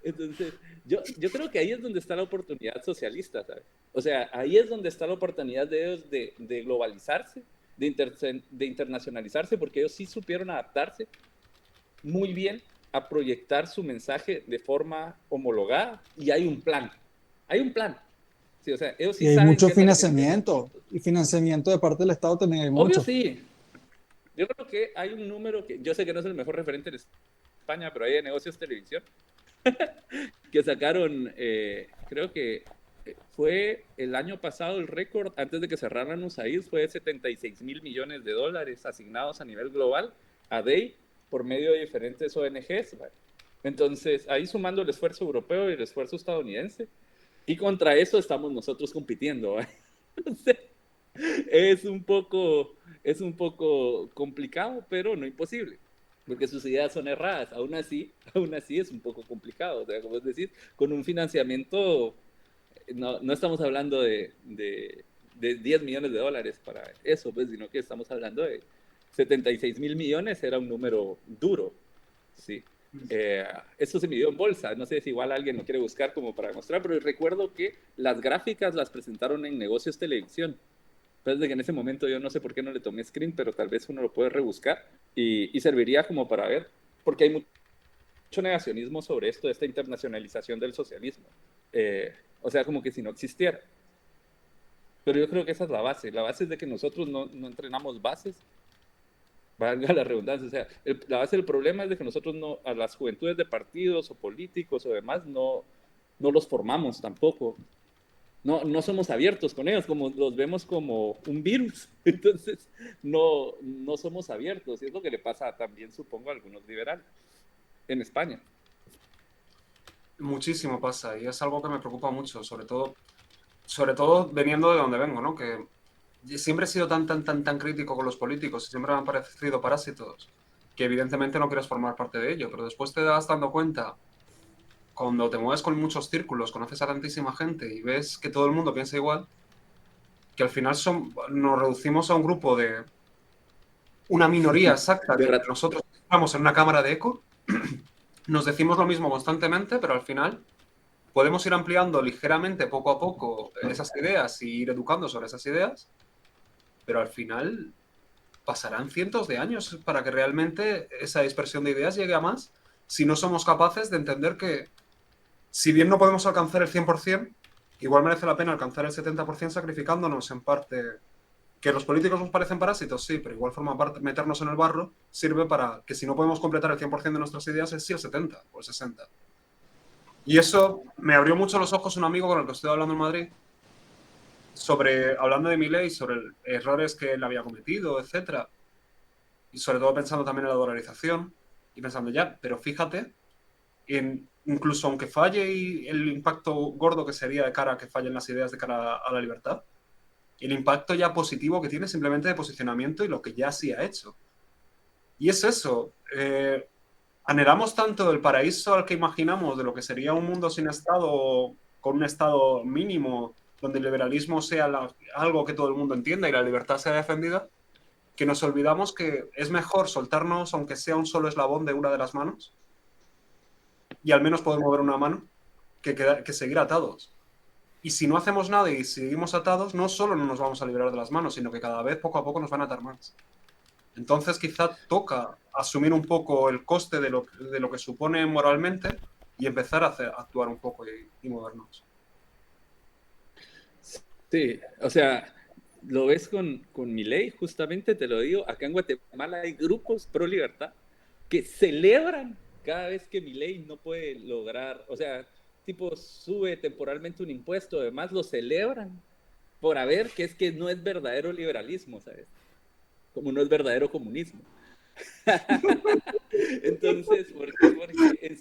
Entonces, yo creo que ahí es donde está la oportunidad socialista, ¿sabes? O sea, ahí es donde está la oportunidad de ellos de globalizarse, de internacionalizarse, porque ellos sí supieron adaptarse muy bien a proyectar su mensaje de forma homologada, y hay un plan. Hay un plan. Sí, o sea, ellos sí Y hay saben mucho qué es a lo que quieren. financiamiento. Y financiamiento de parte del Estado también hay Obvio mucho. sí. Yo creo que hay un número que yo sé que no es el mejor referente en España, pero hay de Negocios Televisión que sacaron, creo que fue el año pasado el récord, antes de que cerraran USAID, fue de 76 mil millones de dólares asignados a nivel global a DEI por medio de diferentes ONGs. ¿Vale? Entonces, ahí sumando el esfuerzo europeo y el esfuerzo estadounidense, y contra eso estamos nosotros compitiendo. ¿Vale? Entonces, es un poco complicado, pero no imposible, porque sus ideas son erradas. Aún así es un poco complicado. O sea, como es decir, con un financiamiento, no estamos hablando de 10 millones de dólares para eso, pues, sino que estamos hablando de 76 mil millones, era un número duro, sí. Eso se midió en bolsa, no sé si igual alguien lo quiere buscar como para demostrar, pero recuerdo que las gráficas las presentaron en Negocios Televisión. Desde que en ese momento yo no sé por qué no le tomé screen, pero tal vez uno lo puede rebuscar y serviría como para ver, porque hay mucho negacionismo sobre esto, de esta internacionalización del socialismo. O sea, como que si no existiera. Pero yo creo que esa es la base. La base es de que nosotros no entrenamos bases, valga la redundancia. O sea, la base del problema es de que nosotros a las juventudes de partidos o políticos o demás, no los formamos tampoco. No somos abiertos con ellos, como los vemos como un virus. Entonces, no somos abiertos. Y es lo que le pasa también, supongo, a algunos liberales en España. Muchísimo pasa, y es algo que me preocupa mucho, sobre todo veniendo de donde vengo, ¿no? Que siempre he sido tan crítico con los políticos y siempre me han parecido parásitos, que evidentemente no quieres formar parte de ello, pero después te das dando cuenta, cuando te mueves con muchos círculos, conoces a tantísima gente y ves que todo el mundo piensa igual, que al final nos reducimos a un grupo de una minoría exacta, que nosotros estamos en una cámara de eco, nos decimos lo mismo constantemente, pero al final podemos ir ampliando ligeramente, poco a poco, esas ideas y ir educando sobre esas ideas, pero al final pasarán cientos de años para que realmente esa dispersión de ideas llegue a más, si no somos capaces de entender que, si bien no podemos alcanzar el 100%, igual merece la pena alcanzar el 70% sacrificándonos en parte. ¿Que los políticos nos parecen parásitos? Sí, pero igual forma parte, meternos en el barro sirve para que si no podemos completar el 100% de nuestras ideas, es sí el 70 o el 60. Y eso me abrió mucho los ojos un amigo con el que estoy hablando en Madrid, hablando de Milei, sobre errores que él había cometido, etcétera, y sobre todo pensando también en la dolarización, y pensando ya, pero fíjate, incluso aunque falle y el impacto gordo que sería de cara a que fallen las ideas de cara a la libertad, el impacto ya positivo que tiene simplemente de posicionamiento y lo que ya sí ha hecho. Y es eso, anhelamos tanto el paraíso al que imaginamos de lo que sería un mundo sin Estado, con un Estado mínimo, donde el liberalismo sea algo que todo el mundo entienda y la libertad sea defendida, que nos olvidamos que es mejor soltarnos, aunque sea un solo eslabón de una de las manos, y al menos poder mover una mano, que seguir atados. Y si no hacemos nada y seguimos atados, no solo no nos vamos a liberar de las manos, sino que cada vez poco a poco nos van a atar más. Entonces quizá toca asumir un poco el coste de lo que supone moralmente y empezar a actuar un poco y movernos. Sí, o sea, lo ves con Milei, justamente te lo digo, acá en Guatemala hay grupos pro libertad que celebran cada vez que Milei no puede lograr, o sea, tipo sube temporalmente un impuesto, además lo celebran por haber que es que no es verdadero liberalismo, ¿sabes? Como no es verdadero comunismo. Entonces, porque en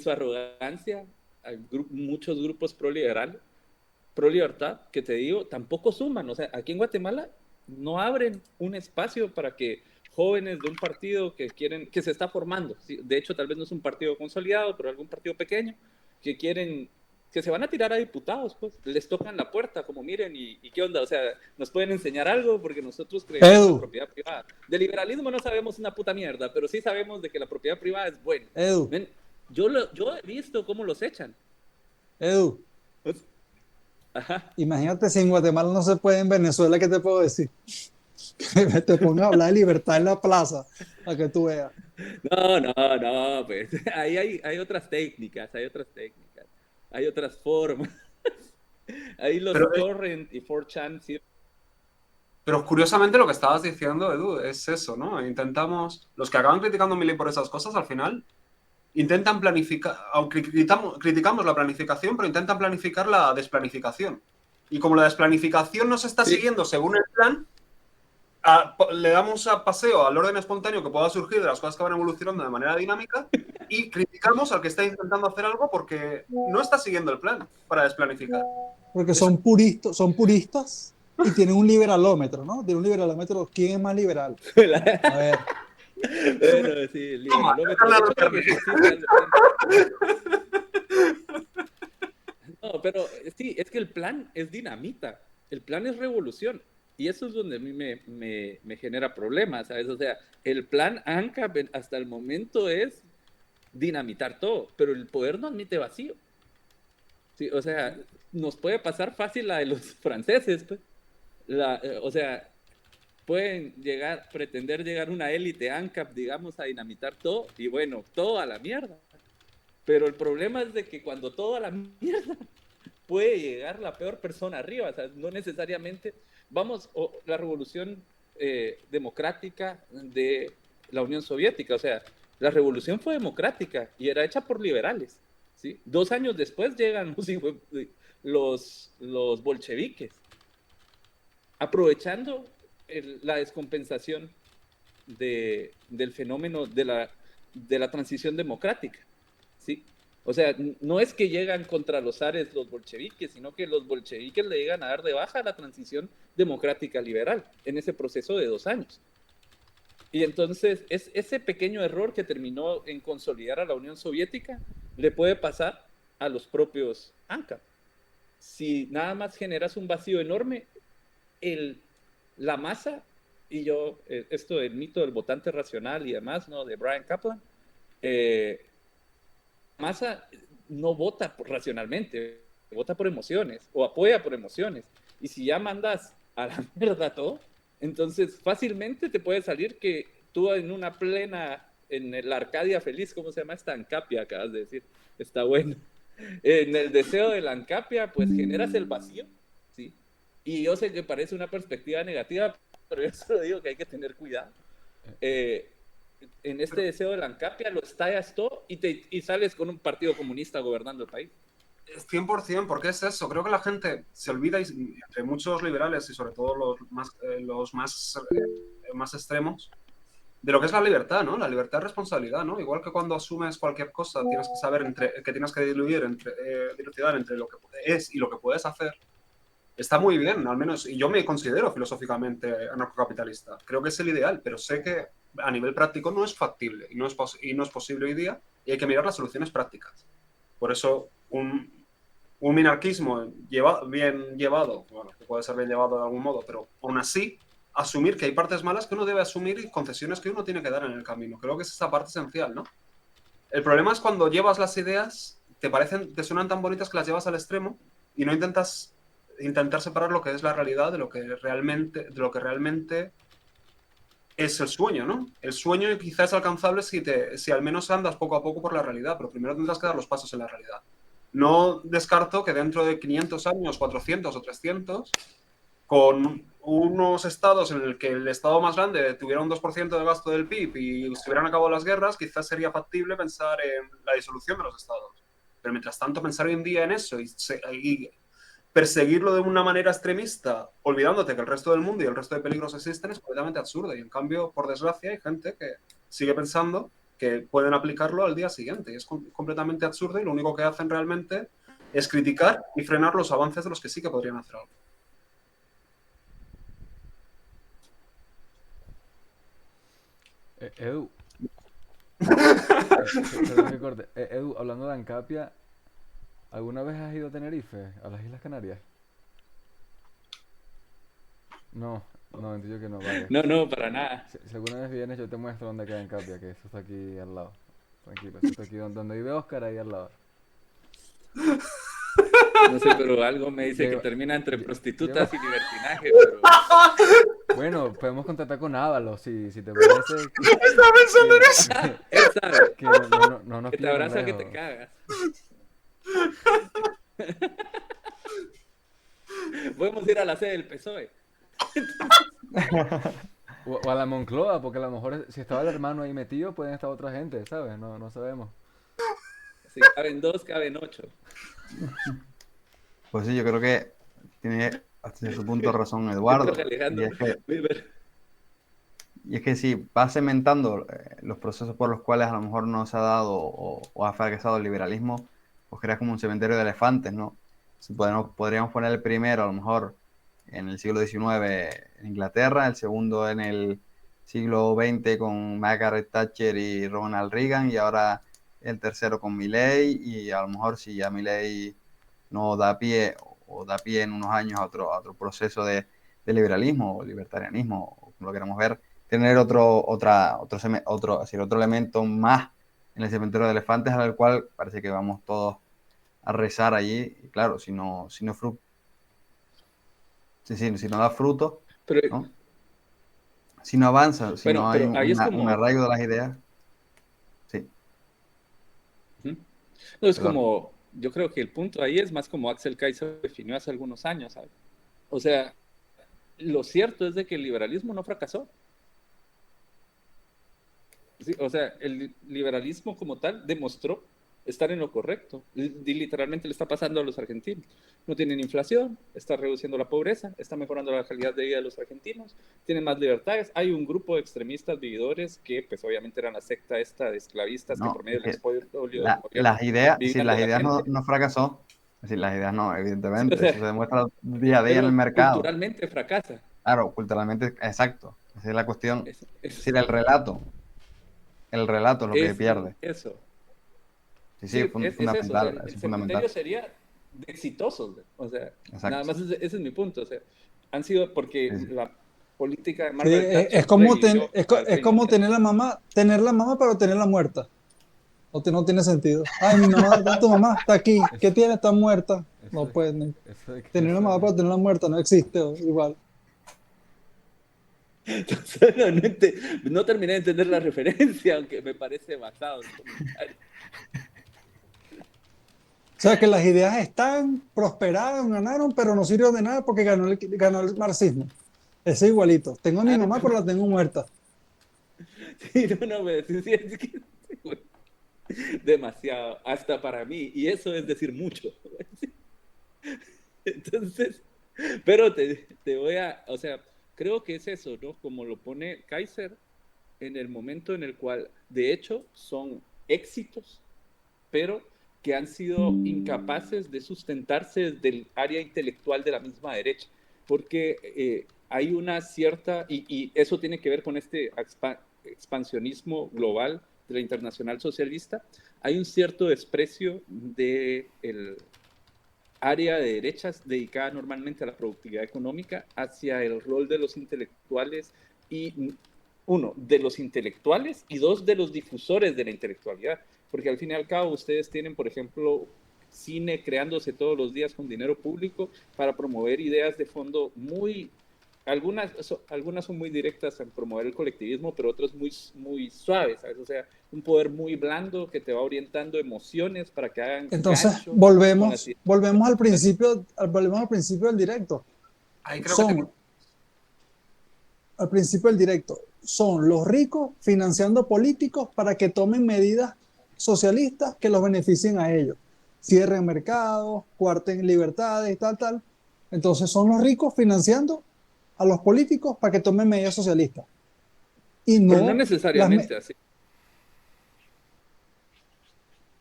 su arrogancia, hay muchos grupos pro libertad, que te digo, tampoco suman. O sea, aquí en Guatemala no abren un espacio para que jóvenes de un partido que se está formando, ¿sí? De hecho, tal vez no es un partido consolidado, pero algún partido pequeño, que se van a tirar a diputados, pues, les tocan la puerta, como miren, y qué onda, o sea, nos pueden enseñar algo, porque nosotros creemos en la propiedad privada. De liberalismo no sabemos una puta mierda, pero sí sabemos de que la propiedad privada es buena. Edu, Ven, yo he visto cómo los echan. Edu, Ajá. imagínate si en Guatemala no se puede, en Venezuela, ¿qué te puedo decir? Que te ponga a hablar de libertad en la plaza, para que tú veas. No, pues ahí hay otras técnicas, hay otras formas. Ahí los Pero, torrent y 4chan, sí. pero curiosamente lo que estabas diciendo, Edu, es eso, ¿no? Intentamos, los que acaban criticando a Milei por esas cosas, al final, intentan planificar, aunque criticamos la planificación, pero intentan planificar la desplanificación. Y como la desplanificación no se está siguiendo según el plan, le damos a paseo al orden espontáneo que pueda surgir de las cosas que van evolucionando de manera dinámica y criticamos al que está intentando hacer algo porque no está siguiendo el plan para desplanificar. Porque son puristas y tienen un liberalómetro, ¿no? Tienen un liberalómetro. ¿Quién es más liberal? A ver. Bueno, sí, el liberalómetro. De hecho, creo que sí existe No, pero sí, es que el plan es dinamita, el plan es revolución. Y eso es donde a mí me genera problemas, ¿sabes? O sea, el plan ANCAP hasta el momento es dinamitar todo, pero el poder no admite vacío. Sí, o sea, nos puede pasar fácil la de los franceses, pues. O sea, pueden pretender llegar una élite ANCAP, digamos, a dinamitar todo, y bueno, todo a la mierda. Pero el problema es de que cuando todo a la mierda, puede llegar la peor persona arriba, o sea, no necesariamente, la revolución democrática de la Unión Soviética, o sea, la revolución fue democrática y era hecha por liberales, ¿sí? 2 años después llegan los bolcheviques, aprovechando la descompensación del fenómeno de la transición democrática, ¿sí? O sea, no es que llegan contra los zares los bolcheviques, sino que los bolcheviques le llegan a dar de baja a la transición democrática liberal en ese proceso de 2 años. Y entonces, ese pequeño error que terminó en consolidar a la Unión Soviética le puede pasar a los propios ANCAP. Si nada más generas un vacío enorme, la masa, y esto del mito del votante racional y demás, ¿no? De Brian Kaplan, masa no vota racionalmente, vota por emociones o apoya por emociones. Y si ya mandas a la mierda todo, entonces fácilmente te puede salir que tú en la Arcadia feliz, ¿cómo se llama esta Ancapia? Acabas de decir, está bueno. En el deseo de la Ancapia, pues generas el vacío, ¿sí? Y yo sé que parece una perspectiva negativa, pero yo solo digo que hay que tener cuidado. En este deseo de la Ancapia lo estallas todo y sales con un partido comunista gobernando el país. 100%, porque es eso. Creo que la gente se olvida, entre muchos liberales y sobre todo los más extremos, de lo que es la libertad, ¿no? La libertad es responsabilidad, ¿no? Igual que cuando asumes cualquier cosa, tienes que saber que tienes que dilucidar entre lo que es y lo que puedes hacer. Está muy bien, al menos, y yo me considero filosóficamente anarcocapitalista. Creo que es el ideal, pero sé que a nivel práctico no es factible y no es posible hoy día y hay que mirar las soluciones prácticas. Por eso un minarquismo bien llevado, bueno, que puede ser bien llevado de algún modo, pero aún así asumir que hay partes malas que uno debe asumir y concesiones que uno tiene que dar en el camino. Creo que es esa parte esencial, ¿no? El problema es cuando llevas las ideas, te suenan tan bonitas que las llevas al extremo y no intentar separar lo que es la realidad de lo que realmente es el sueño, ¿no? El sueño quizás es alcanzable si al menos andas poco a poco por la realidad, pero primero tendrás que dar los pasos en la realidad. No descarto que dentro de 500 años, 400 o 300, con unos estados en el que el estado más grande tuviera un 2% de gasto del PIB y se hubieran acabado las guerras, quizás sería factible pensar en la disolución de los estados. Pero mientras tanto, pensar hoy en día en eso y perseguirlo de una manera extremista, olvidándote que el resto del mundo y el resto de peligros existen, es completamente absurdo. Y en cambio, por desgracia, hay gente que sigue pensando que pueden aplicarlo al día siguiente. Y es completamente absurdo y lo único que hacen realmente es criticar y frenar los avances de los que sí que podrían hacer algo. Edu, perdón que corte. Edu, hablando de Ancapia, ¿alguna vez has ido a Tenerife, a las Islas Canarias? No, no, entiendo que no, vale. No, para nada. Si alguna vez vienes, yo te muestro dónde queda Ancapia, que eso está aquí al lado. Tranquilo, eso está aquí donde vive Oscar, ahí al lado. No sé, pero algo me dice que Lleva- termina entre lle- prostitutas lleva- y libertinaje, pero Bueno, podemos contactar con Ábalos, si te parece Estaba pensando en eso. él sabe que no nos que te pilla tan abraza que te lejos. cagas. Podemos ir a la sede del PSOE. O a la Moncloa, porque a lo mejor si estaba el hermano ahí metido, pueden estar otra gente, ¿sabes? No sabemos. Si caben 2, caben 8. Pues sí, yo creo que tiene hasta cierto punto razón Yo creo Eduardo. que Alejandro Y es que si vas cementando los procesos por los cuales a lo mejor no se ha dado o ha fracasado el liberalismo, pues creas como un cementerio de elefantes, ¿no? Si podríamos poner el primero, a lo mejor, en el siglo XIX en Inglaterra, el segundo en el siglo XX con Margaret Thatcher y Ronald Reagan, y ahora el tercero con Milley, y a lo mejor si ya Milley no da pie o da pie en unos años a otro proceso de liberalismo o libertarianismo, o como lo queramos ver, tener otro elemento más en el cementerio de elefantes al cual parece que vamos todos a rezar allí. Y claro, si no da fruto, Pero, ¿no? Si no avanza, si bueno, no hay pero ahí es un como, arraigo de las ideas, sí, ¿Mm? No, es perdón. como, yo creo que el punto ahí es más como Axel Kaiser definió hace algunos años, ¿sabes? O sea, lo cierto es de que el liberalismo no fracasó. Sí, o sea, el liberalismo como tal demostró estar en lo correcto. Y literalmente le está pasando a los argentinos. No tienen inflación, está reduciendo la pobreza, está mejorando la calidad de vida de los argentinos, tienen más libertades. Hay un grupo de extremistas vividores que, pues obviamente eran la secta esta de esclavistas que No, por medio es del que expolio del gobierno las ideas, si vivían de las la ideas gente. no fracasó, es decir, las ideas no, Sí, o evidentemente, eso se sea, demuestra día a día en el pero mercado. culturalmente fracasa. Claro, culturalmente, exacto. Esa es la cuestión. Es, Es es, decir, el relato es lo que es pierde. eso. Sí, sí, Sí, es eso, o sea, fundamental, es el cementerio fundamental. sería de exitosos, o sea, nada Exacto. más ese es mi punto, o sea, han sido porque Sí, sí. la política de Sí, Margaret Thatcher revivió al es Reino como Unido. tener la mamá pero tenerla muerta. No tiene sentido. Ay, mi mamá, ¿dónde está tu mamá? Está aquí. Es- ¿Qué tiene? Está muerta. Eso No de, puede. eso de que Tener una mamá esa... pero tenerla muerta no existe igual. Entonces, no terminé de entender la referencia, aunque me parece basado el comentario. O sea, que las ideas están, prosperaron, ganaron, pero no sirvió de nada porque ganó el marxismo. Ese igualito. Tengo a mi Ah, mamá, pero la tengo muerta. sí, sí, es que, güey, demasiado, hasta para mí, y eso es decir mucho. Entonces, pero te voy a, o sea, creo que es eso, ¿no? Como lo pone Kaiser en el momento en el cual, de hecho, son éxitos, pero que han sido incapaces de sustentarse desde el área intelectual de la misma derecha, porque hay una cierta, y eso tiene que ver con este expansionismo global de la internacional socialista, hay un cierto desprecio de el área de derechas dedicada normalmente a la productividad económica hacia el rol de los intelectuales y uno, de los intelectuales y dos, de los difusores de la intelectualidad. Porque al fin y al cabo ustedes tienen, por ejemplo, cine creándose todos los días con dinero público para promover ideas de fondo muy... Algunas son muy directas en promover el colectivismo, pero otras muy suaves, ¿sabes? O sea, un poder muy blando que te va orientando emociones para que hagan Entonces, gancho con las ideas. volvemos al principio del directo. Ahí creo que te... Son, al principio del directo, son los ricos financiando políticos para que tomen medidas socialistas que los beneficien a ellos. Cierren mercados, cuarten libertades y tal. Entonces son los ricos financiando a los políticos para que tomen medidas socialistas. y Pero no no necesariamente así.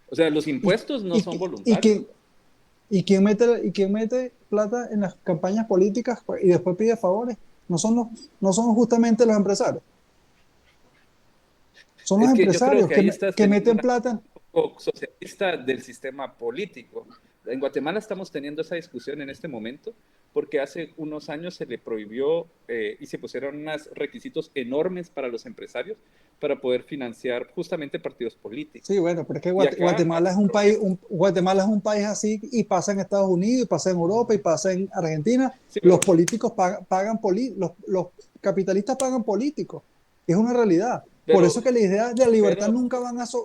O sea, los y, impuestos no y, son y, voluntarios. que, y quién mete plata en las campañas políticas y después pide favores. No son justamente los empresarios. Son los Es que yo creo empresarios que ahí estás que teniendo meten una plata. poco socialista del sistema político. En Guatemala estamos teniendo esa discusión en este momento porque hace unos años se le prohibió y se pusieron unos requisitos enormes para los empresarios para poder financiar justamente partidos políticos. Sí, bueno, pero es que Y acá hay Guatemala es un un país, problema. Guatemala es un país así y pasa en Estados Unidos y pasa en Europa y pasa en Argentina. Sí, Los pero, políticos los capitalistas pagan políticos. Es una realidad. Por pero, eso que las ideas de la libertad pero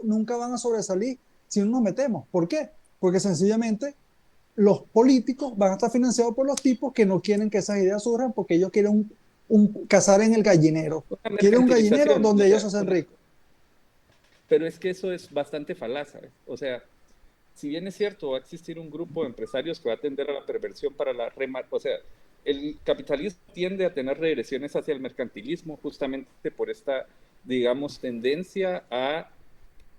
nunca van a sobresalir si no nos metemos. ¿Por qué? Porque sencillamente los políticos van a estar financiados por los tipos que no quieren que esas ideas surjan porque ellos quieren cazar en el gallinero. una Quieren un gallinero mercantilización, donde o ellos sea, se hacen ricos. pero es que eso es bastante falaz, ¿sabes? O sea, si bien es cierto, va a existir un grupo de empresarios que va a tender a la perversión para la o sea, el capitalismo tiende a tener regresiones hacia el mercantilismo justamente por esta, digamos, tendencia a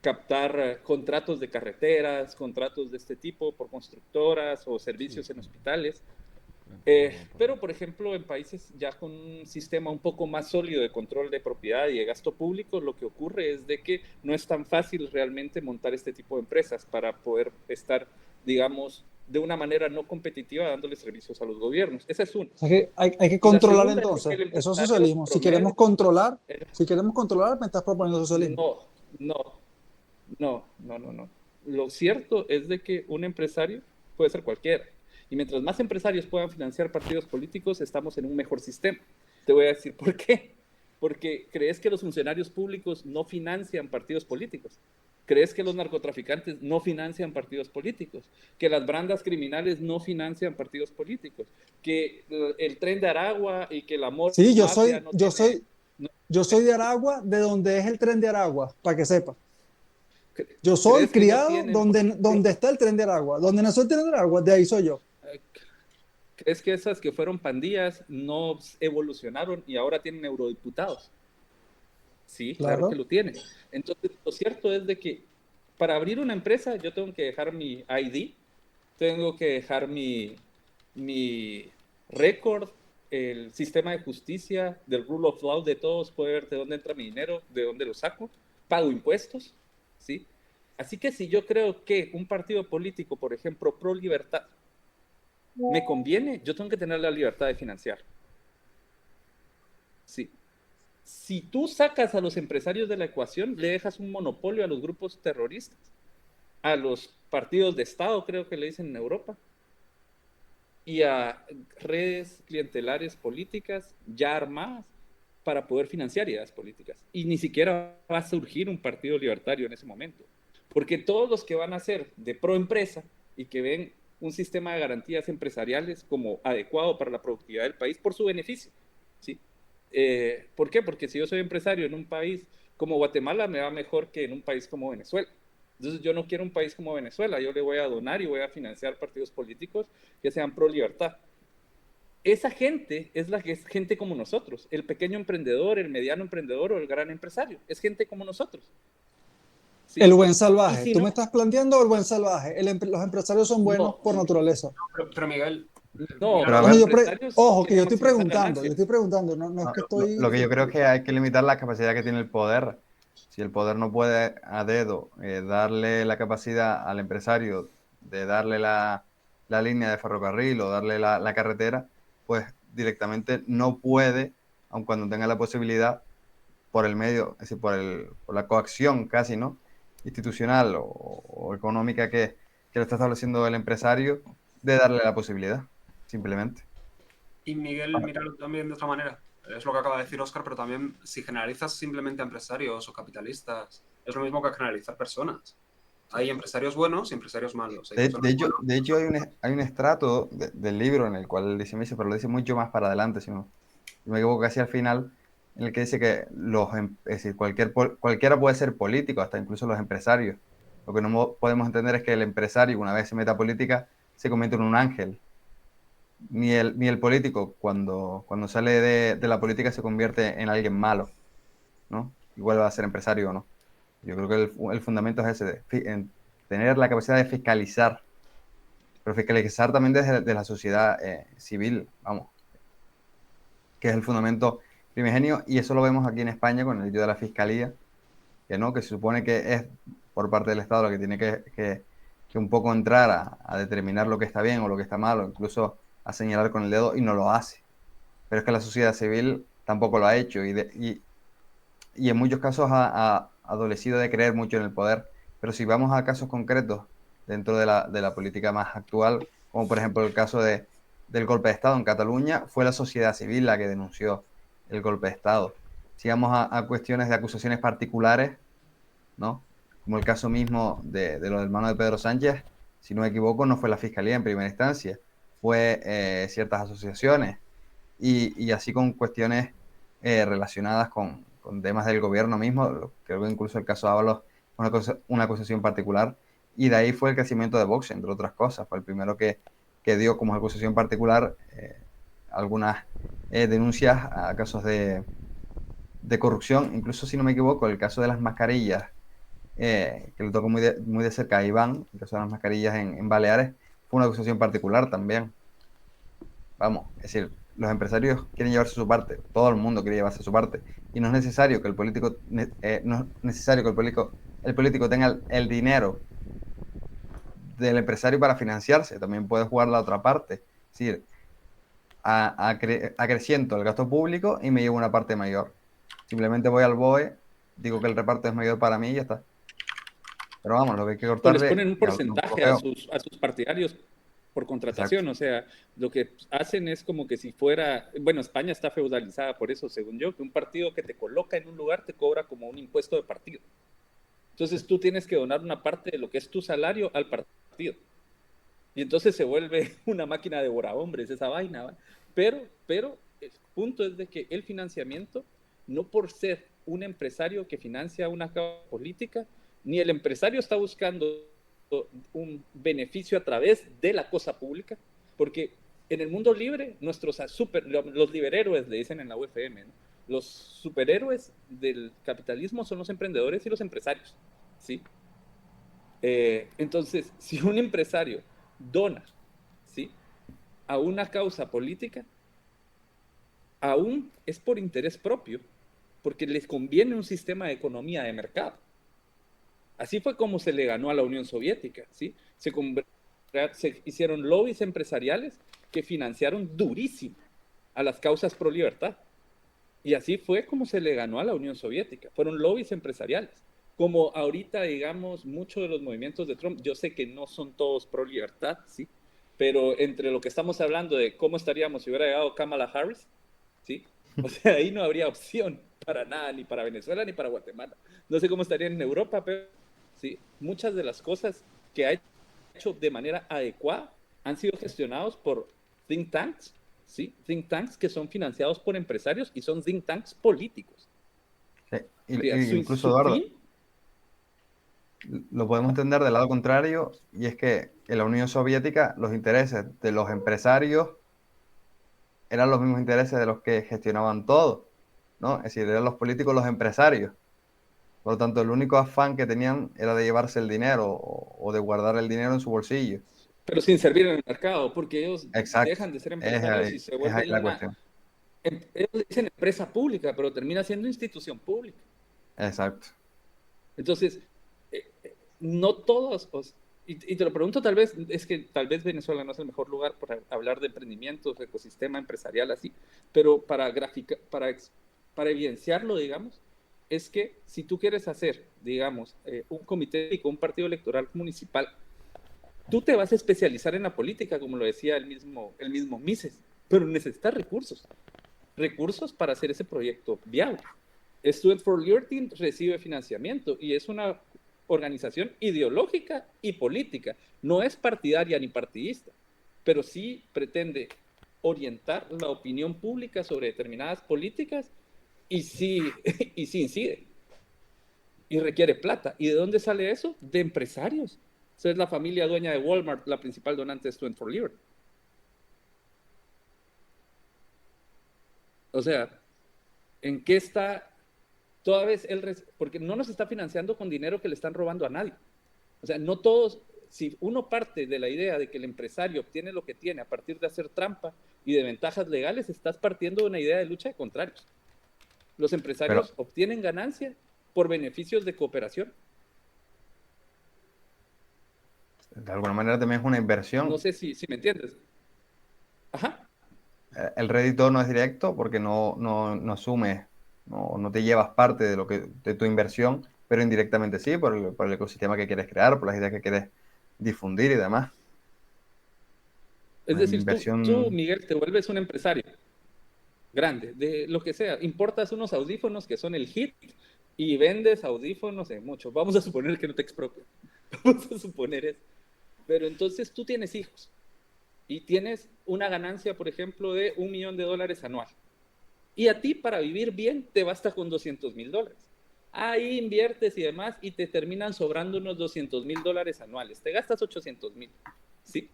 captar contratos de carreteras, contratos de este tipo por constructoras o servicios en hospitales. Pero, por ejemplo, en países ya con un sistema un poco más sólido de control de propiedad y de gasto público, lo que ocurre es de que no es tan fácil realmente montar este tipo de empresas para poder estar, digamos, de una manera no competitiva dándole servicios a los gobiernos. Esa es una. O sea que hay que Y la controlar segunda es de que entonces. el Eso es empresario socialismo. promedio, Si queremos controlar, me estás proponiendo socialismo. no, no, no. Lo cierto es de que un empresario puede ser cualquiera. Y mientras más empresarios puedan financiar partidos políticos, estamos en un mejor sistema. Te voy a decir por qué. Porque crees que los funcionarios públicos no financian partidos políticos. ¿Crees que los narcotraficantes no financian partidos políticos? ¿Que las bandas criminales no financian partidos políticos? ¿Que el tren de Aragua y que la Sí, mafia no tiene... No, yo soy de Aragua, de donde es el tren de Aragua, para que sepa. Yo soy ¿Crees que no criado tienen, por donde ejemplo, está el tren de Aragua. Donde nació el tren de Aragua, de ahí soy yo. ¿crees que esas que fueron pandillas no evolucionaron y ahora tienen eurodiputados? Sí, claro que Claro. lo tienen. Entonces, lo cierto es de que para abrir una empresa yo tengo que dejar mi ID, tengo que dejar mi récord, el sistema de justicia, del rule of law de todos, puede ver de dónde entra mi dinero, de dónde lo saco, pago impuestos, ¿sí? Así que si yo creo que un partido político, por ejemplo, pro libertad, me conviene, yo tengo que tener la libertad de financiar. Sí. Si tú sacas a los empresarios de la ecuación, le dejas un monopolio a los grupos terroristas, a los partidos de Estado, creo que le dicen en Europa, y a redes clientelares políticas ya armadas para poder financiar ideas políticas. Y ni siquiera va a surgir un partido libertario en ese momento. Porque todos los que van a ser de pro empresa y que ven un sistema de garantías empresariales como adecuado para la productividad del país por su beneficio, ¿sí? ¿Por qué? Porque si yo soy empresario en un país como Guatemala, me va mejor que en un país como Venezuela. Entonces yo no quiero un país como Venezuela, yo le voy a donar y voy a financiar partidos políticos que sean pro libertad. Esa gente es la que es gente como nosotros, el pequeño emprendedor, el mediano emprendedor o el gran empresario, es gente como nosotros. ¿Sí? El buen Y salvaje. si ¿Tú me no, estás planteando el buen salvaje? Los empresarios son buenos no, por naturaleza. Pero Miguel, no, Pero a mira, los ver, empresarios Ojo, que quieren maximizar yo ganancias. estoy preguntando, no es no, que lo estoy... que yo creo es que hay que limitar la capacidad que tiene el poder. Si el poder no puede a dedo darle la capacidad al empresario de darle la línea de ferrocarril o darle la carretera, pues directamente no puede, aun cuando tenga la posibilidad, por el medio, es decir, por la coacción casi, ¿no? Institucional o económica que lo está estableciendo el empresario, de darle la posibilidad, simplemente. y Miguel, míralo también de otra manera. Es lo que acaba de decir Oscar, pero también si generalizas simplemente a empresarios o capitalistas, es lo mismo que generalizar personas. Hay empresarios buenos y empresarios malos. Hay personas buenas. De hecho hay un estrato del libro en el cual dice Mises, pero lo dice mucho más para adelante, si no me equivoco, casi al final, en el que dice que es decir, cualquiera puede ser político, hasta incluso los empresarios. Lo que no podemos entender es que el empresario, una vez se meta a política, se convierte en un ángel. Ni el político, cuando sale de la política, se convierte en alguien malo. ¿no? Y vuelva a ser empresario o no. Yo creo que el fundamento es ese, tener la capacidad de fiscalizar, pero fiscalizar también desde de la sociedad civil, vamos, que es el fundamento primigenio, y eso lo vemos aquí en España con el hecho de la fiscalía, que no, que se supone que es por parte del Estado lo que tiene que un poco entrar a determinar lo que está bien o lo que está mal, o incluso a señalar con el dedo, y no lo hace. Pero es que la sociedad civil tampoco lo ha hecho, y en muchos casos ha adolecido de creer mucho en el poder. Pero si vamos a casos concretos dentro de la política más actual, como por ejemplo el caso del golpe de Estado en Cataluña, fue la sociedad civil la que denunció el golpe de Estado. Si vamos a cuestiones de acusaciones particulares, ¿no? Como el caso mismo de lo del hermano de Pedro Sánchez, si no me equivoco, no fue la fiscalía en primera instancia, fue ciertas asociaciones y así con cuestiones relacionadas con temas del gobierno mismo. Creo que incluso el caso Ábalos fue una acusación particular, y de ahí fue el crecimiento de Vox, entre otras cosas. Fue el primero que dio como acusación particular algunas denuncias a casos de corrupción. Incluso, si no me equivoco, el caso de las mascarillas, que le tocó muy de cerca a Iván, el caso de las mascarillas en Baleares, fue una acusación particular también. Vamos, es decir, los empresarios quieren llevarse su parte, todo el mundo quiere llevarse su parte, y no es necesario que el político, no es necesario que el político tenga el dinero del empresario para financiarse, también puede jugar la otra parte. Es decir, acreciento el gasto público y me llevo una parte mayor. Simplemente voy al BOE, digo que el reparto es mayor para mí y ya está. Pero vamos, lo que hay que O les cortarle, ponen un y hablando un poco porcentaje a feo. sus partidarios por Exacto. contratación, o sea, lo que hacen es como que si fuera, bueno, España está feudalizada por eso, según yo, que un partido que te coloca en un lugar te cobra como un impuesto de partido. Entonces tú tienes que donar una parte de lo que es tu salario al partido. Y entonces se vuelve una máquina de hombres esa vaina, ¿va? Pero el punto es de que el financiamiento, no por ser un empresario que financia una causa política, ni el empresario está buscando un beneficio a través de la cosa pública, porque en el mundo libre, los liberhéroes, le dicen en la UFM, ¿no? Los superhéroes del capitalismo son los emprendedores y los empresarios, ¿sí? Entonces, si un empresario dona, ¿sí?, a una causa política, aún es por interés propio, porque les conviene un sistema de economía de mercado. Así fue como se le ganó a la Unión Soviética, ¿sí? Se hicieron lobbies empresariales que financiaron durísimo a las causas pro libertad. Y así fue como se le ganó a la Unión Soviética. Fueron lobbies empresariales. Como ahorita, digamos, muchos de los movimientos de Trump, yo sé que no son todos pro libertad, ¿sí? Pero entre lo que estamos hablando de cómo estaríamos si hubiera llegado Kamala Harris, ¿sí? O sea, ahí no habría opción para nada, ni para Venezuela ni para Guatemala. No sé cómo estarían en Europa, pero sí, muchas de las cosas que ha hecho de manera adecuada han sido gestionados por think tanks, ¿sí? Think tanks que son financiados por empresarios y son think tanks políticos. Sí. Incluso, Su Eduardo, fin, lo podemos entender del lado contrario, y es que en la Unión Soviética los intereses de los empresarios eran los mismos intereses de los que gestionaban todo, ¿no? Es decir, eran los políticos los empresarios. Por lo tanto, el único afán que tenían era de llevarse el dinero o de guardar el dinero en su bolsillo. pero sin servir en el mercado, porque ellos Exacto. dejan de ser Es empresarios ahí, y se es ahí vuelven la una... cuestión. Ellos le dicen empresa pública, pero termina siendo institución pública. Exacto. Entonces, no todos, y te lo pregunto tal vez, es que tal vez Venezuela no es el mejor lugar para hablar de emprendimientos, de ecosistema empresarial así, pero para evidenciarlo, digamos, es que si tú quieres hacer, digamos, un comité y un partido electoral municipal, tú te vas a especializar en la política, como lo decía el mismo Mises, pero necesitas recursos para hacer ese proyecto viable. Students for Liberty recibe financiamiento y es una organización ideológica y política. No es partidaria ni partidista, pero sí pretende orientar la opinión pública sobre determinadas políticas y sí, y sí incide. Y requiere plata. ¿Y de dónde sale eso? De empresarios. Esa es la familia dueña de Walmart, la principal donante de Students for Liberty. O sea, ¿en qué está toda vez porque no nos está financiando con dinero que le están robando a nadie. O sea, no todos, si uno parte de la idea de que el empresario obtiene lo que tiene a partir de hacer trampa y de ventajas legales, estás partiendo de una idea de lucha de contrarios. Los Pero empresarios obtienen ganancia por beneficios de cooperación. de alguna manera también es una inversión. No sé si me entiendes. Ajá. El rédito no es directo porque no asumes, no te llevas parte de tu inversión, pero indirectamente sí, por el ecosistema que quieres crear, por las ideas que quieres difundir y demás. Es Una decir, tú, inversión. Miguel, te vuelves un empresario grande, de lo que sea. Importas unos audífonos que son el hit y vendes audífonos en mucho. Vamos a suponer que no te expropian. Vamos a suponer eso. Pero entonces tú tienes hijos y tienes una ganancia, por ejemplo, de $1 millón anual. Y a ti, para vivir bien, te basta con $200,000. Ahí inviertes y demás y te terminan sobrando unos $200,000 anuales. Te gastas 800,000. ¿Sí?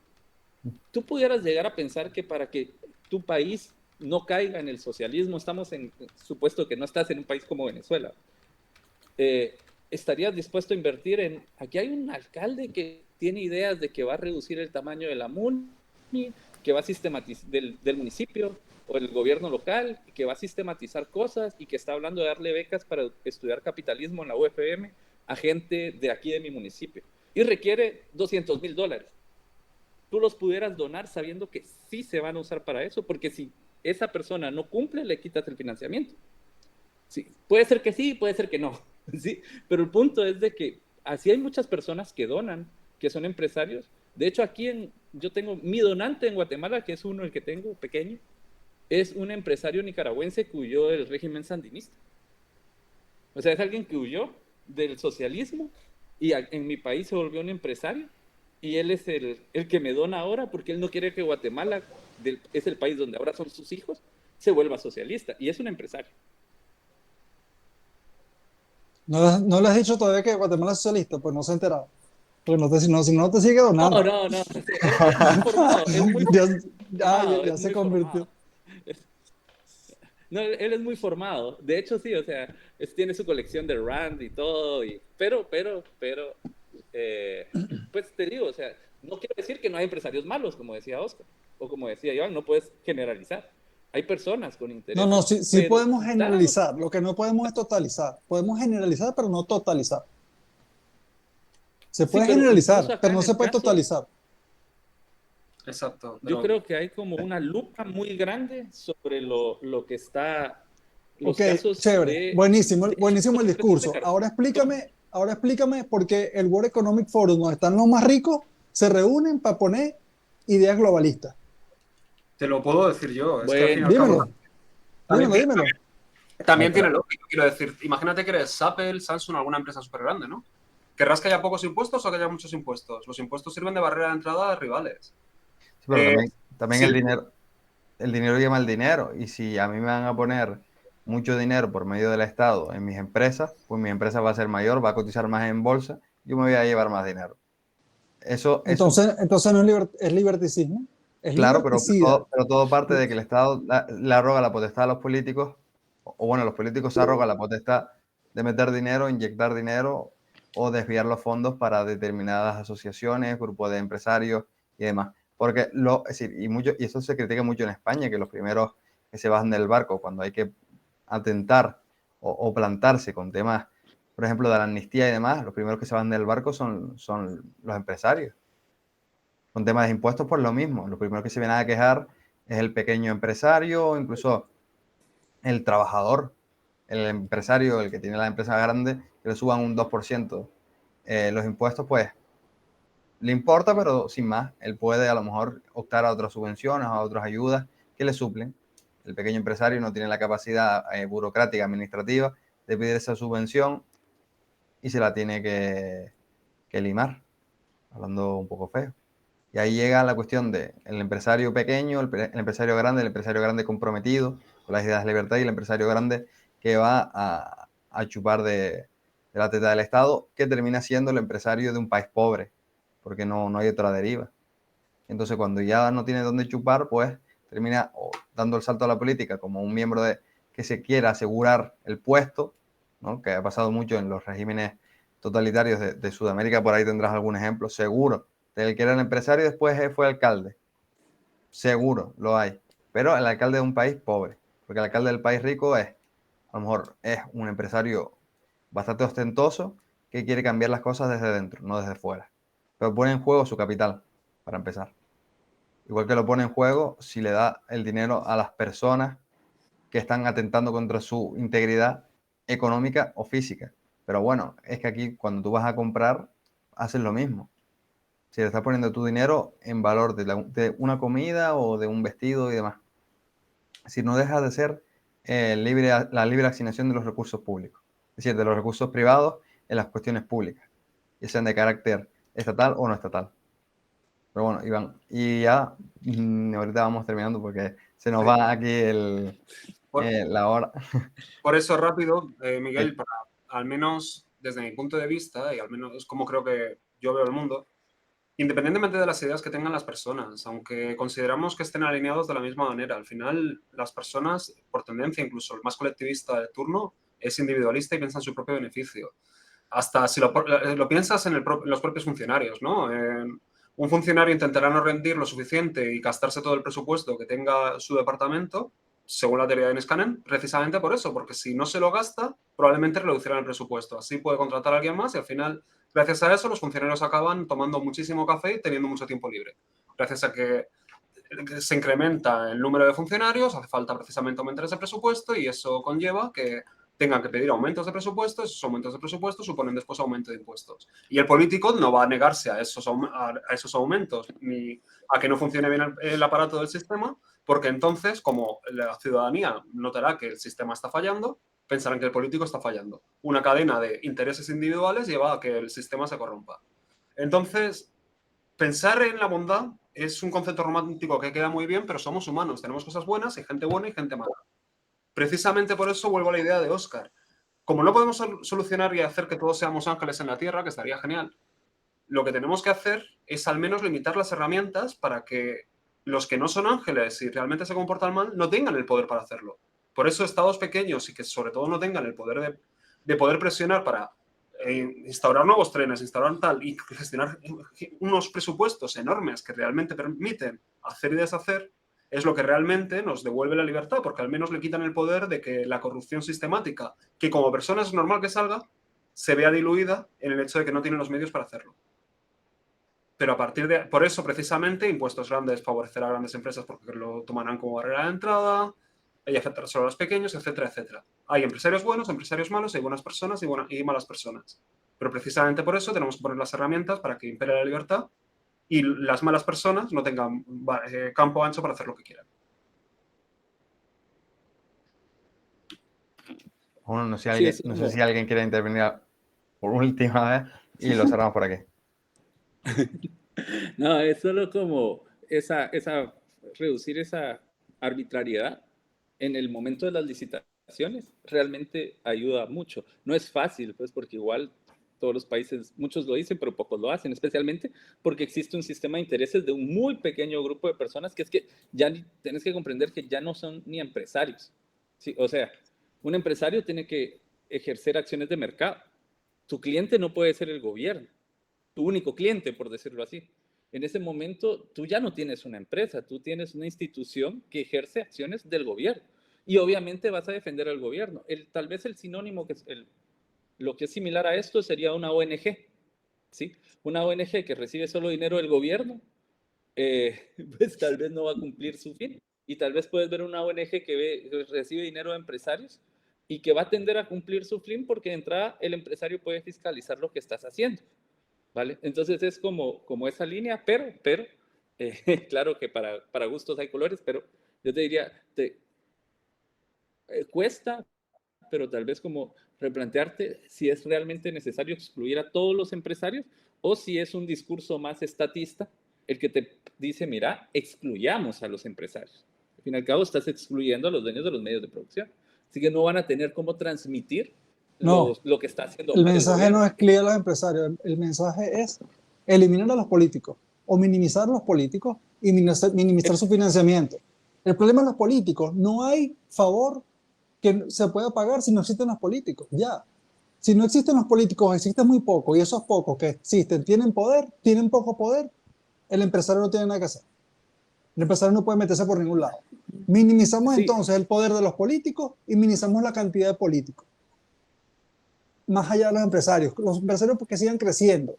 Tú pudieras llegar a pensar que para que tu país no caiga en el socialismo, estamos en supuesto que no estás en un país como Venezuela, estarías dispuesto a invertir en, aquí hay un alcalde que tiene ideas de que va a reducir el tamaño de la MUNI, que va a sistematizar del municipio o el gobierno local, que va a sistematizar cosas y que está hablando de darle becas para estudiar capitalismo en la UFM a gente de aquí de mi municipio y requiere $200,000. Tú los pudieras donar sabiendo que sí se van a usar para eso, porque si esa persona no cumple, le quitas el financiamiento. Sí, puede ser que sí, puede ser que no, ¿sí? Pero el punto es de que así hay muchas personas que donan, que son empresarios. De hecho, yo tengo mi donante en Guatemala, que es uno el que tengo pequeño, es un empresario nicaragüense que huyó del régimen sandinista. O sea, es alguien que huyó del socialismo y en mi país se volvió un empresario y él es el que me dona ahora porque él no quiere que Guatemala, es el país donde ahora son sus hijos, se vuelva socialista y es un empresario. No le has dicho todavía que Guatemala es socialista, pues no se ha enterado. Pues si no te sigue donando. No, él es muy formado, es muy Ya, formado, ya es se muy convirtió. formado. No, él es muy formado. De hecho, sí, o sea, tiene su colección de Rand y todo, pero, pues te digo, o sea, no quiero decir que no hay empresarios malos, como decía Oscar, o como decía Iván, no puedes generalizar. Hay personas con No, intereses, sí pero podemos dado, generalizar. Lo que no podemos es totalizar. Podemos generalizar, pero no totalizar. Se sí, puede pero incluso generalizar, acá pero en no se el puede caso, totalizar. Exacto, yo pero creo que hay como una lupa muy grande sobre lo que está, Ok, los casos chévere. Buenísimo, de hecho, buenísimo los el impuestos de discurso. carbono. Ahora explícame por qué el World Economic Forum, donde están los más ricos, se reúnen para poner ideas globalistas. te lo puedo decir yo. Es que al fin y Bueno, al cabo Dímelo, también, dímelo. también Pero tiene lógica. Quiero decir, imagínate que eres Apple, Samsung, alguna empresa súper grande, ¿no? ¿Querrás que haya pocos impuestos o que haya muchos impuestos? Los impuestos sirven de barrera de entrada a rivales. sí, pero Eh, también si el dinero llama al dinero. Y si a mí me van a poner mucho dinero por medio del Estado en mis empresas, pues mi empresa va a ser mayor, va a cotizar más en bolsa, yo me voy a llevar más dinero. Eso Entonces no es, es liberticismo, es claro, liberticida. pero todo parte de que el Estado le arroga la potestad a los políticos, o bueno, los políticos se arrogan la potestad de meter dinero, inyectar dinero o desviar los fondos para determinadas asociaciones, grupos de empresarios y demás. Porque es decir, y eso se critica mucho en España, que los primeros que se bajan del barco cuando hay que atentar o plantarse con temas, por ejemplo, de la amnistía y demás, los primeros que se van del barco son los empresarios. Con temas de impuestos, pues lo mismo. Lo primero que se viene a quejar es el pequeño empresario, incluso el trabajador, el empresario, el que tiene la empresa grande, que le suban un 2% los impuestos, pues le importa, pero sin más. Él puede a lo mejor optar a otras subvenciones, a otras ayudas que le suplen. El pequeño empresario no tiene la capacidad burocrática, administrativa de pedir esa subvención y se la tiene que limar, hablando un poco feo. Y ahí llega la cuestión de el empresario pequeño, el el empresario grande comprometido con las ideas de libertad y el empresario grande que va a chupar de la teta del Estado, que termina siendo el empresario de un país pobre, porque no hay otra deriva. Entonces, cuando ya no tiene dónde chupar, pues termina dando el salto a la política como un miembro que se quiera asegurar el puesto ¿no? Que ha pasado mucho en los regímenes totalitarios de Sudamérica, por ahí tendrás algún ejemplo, seguro, del que era el empresario y después fue alcalde. Seguro, lo hay. Pero el alcalde de un país pobre, porque el alcalde del país rico a lo mejor es un empresario bastante ostentoso que quiere cambiar las cosas desde dentro, no desde fuera. Pero pone en juego su capital, para empezar. Igual que lo pone en juego si le da el dinero a las personas que están atentando contra su integridad económica o física. Pero bueno, es que aquí cuando tú vas a comprar, haces lo mismo. Si le estás poniendo tu dinero en valor de una comida o de un vestido y demás. Si no deja de ser la libre asignación de los recursos públicos. Es decir, de los recursos privados en las cuestiones públicas, ya sean de carácter estatal o no estatal. Pero bueno, Iván, y ya ahorita vamos terminando porque se nos va aquí la hora. Por eso rápido, Miguel, Sí. para, al menos desde mi punto de vista, y al menos es como creo que yo veo el mundo, independientemente de las ideas que tengan las personas, aunque consideramos que estén alineados de la misma manera, al final las personas, por tendencia, incluso el más colectivista de turno, es individualista y piensa en su propio beneficio. Hasta si lo piensas en los propios funcionarios, ¿no? Un funcionario intentará no rendir lo suficiente y gastarse todo el presupuesto que tenga su departamento, según la teoría de Niskanen, precisamente por eso, porque si no se lo gasta, probablemente reducirán el presupuesto. Así puede contratar a alguien más y al final, gracias a eso, los funcionarios acaban tomando muchísimo café y teniendo mucho tiempo libre. Gracias a que se incrementa el número de funcionarios, hace falta precisamente aumentar ese presupuesto y eso conlleva que tengan que pedir aumentos de presupuesto, esos aumentos de presupuesto suponen después aumento de impuestos. Y el político no va a negarse a esos aumentos ni a que no funcione bien el aparato del sistema, porque entonces, como la ciudadanía notará que el sistema está fallando, pensarán que el político está fallando. Una cadena de intereses individuales lleva a que el sistema se corrompa. Entonces, pensar en la bondad es un concepto romántico que queda muy bien, pero somos humanos, tenemos cosas buenas y gente buena y gente mala. Precisamente por eso vuelvo a la idea de Oscar. Como no podemos solucionar y hacer que todos seamos ángeles en la tierra, que estaría genial, lo que tenemos que hacer es al menos limitar las herramientas para que los que no son ángeles y realmente se comportan mal no tengan el poder para hacerlo. Por eso estados pequeños y que sobre todo no tengan el poder de poder presionar para instaurar nuevos trenes, instaurar tal y gestionar unos presupuestos enormes que realmente permiten hacer y deshacer, es lo que realmente nos devuelve la libertad, porque al menos le quitan el poder de que la corrupción sistemática, que como persona es normal que salga, se vea diluida en el hecho de que no tienen los medios para hacerlo. Pero a partir de, por eso precisamente, impuestos grandes favorecerá a grandes empresas porque lo tomarán como barrera de entrada, y afectará solo a los pequeños, etcétera, etcétera. Hay empresarios buenos, empresarios malos, hay buenas personas y malas personas. Pero precisamente por eso tenemos que poner las herramientas para que impere la libertad y las malas personas no tengan campo ancho para hacer lo que quieran. Bueno, no sé si alguien quiere intervenir por última vez y lo cerramos por aquí. No, es solo como reducir esa arbitrariedad en el momento de las licitaciones realmente ayuda mucho. No es fácil, pues, porque igual todos los países, muchos lo dicen, pero pocos lo hacen, especialmente porque existe un sistema de intereses de un muy pequeño grupo de personas que es que ya tienes que comprender que ya no son ni empresarios. ¿Sí? O sea, un empresario tiene que ejercer acciones de mercado. Tu cliente no puede ser el gobierno, tu único cliente, por decirlo así. En ese momento, tú ya no tienes una empresa, tú tienes una institución que ejerce acciones del gobierno. Y obviamente vas a defender al gobierno. Tal vez el sinónimo, lo que es similar a esto sería una ONG. ¿Sí? Una ONG que recibe solo dinero del gobierno, pues tal vez no va a cumplir su fin. Y tal vez puedes ver una ONG que recibe dinero de empresarios y que va a tender a cumplir su fin porque de entrada el empresario puede fiscalizar lo que estás haciendo. ¿Vale? Entonces es como esa línea, pero claro que para gustos hay colores, pero yo te diría, cuesta, pero tal vez como replantearte si es realmente necesario excluir a todos los empresarios o si es un discurso más estatista el que te dice, mira, excluyamos a los empresarios. Al fin y al cabo estás excluyendo a los dueños de los medios de producción, así que no van a tener cómo transmitir lo que está haciendo. El mensaje no es excluir a los empresarios, el mensaje es eliminar a los políticos o minimizar a los políticos y minimizar su financiamiento. El problema es los políticos, no hay favor que se pueda pagar si no existen los políticos, ya. Si no existen los políticos, existen muy pocos, y esos pocos que existen tienen poder, tienen poco poder, el empresario no tiene nada que hacer. El empresario no puede meterse por ningún lado. Minimizamos Sí, entonces el poder de los políticos y minimizamos la cantidad de políticos. Más allá de los empresarios que sigan creciendo,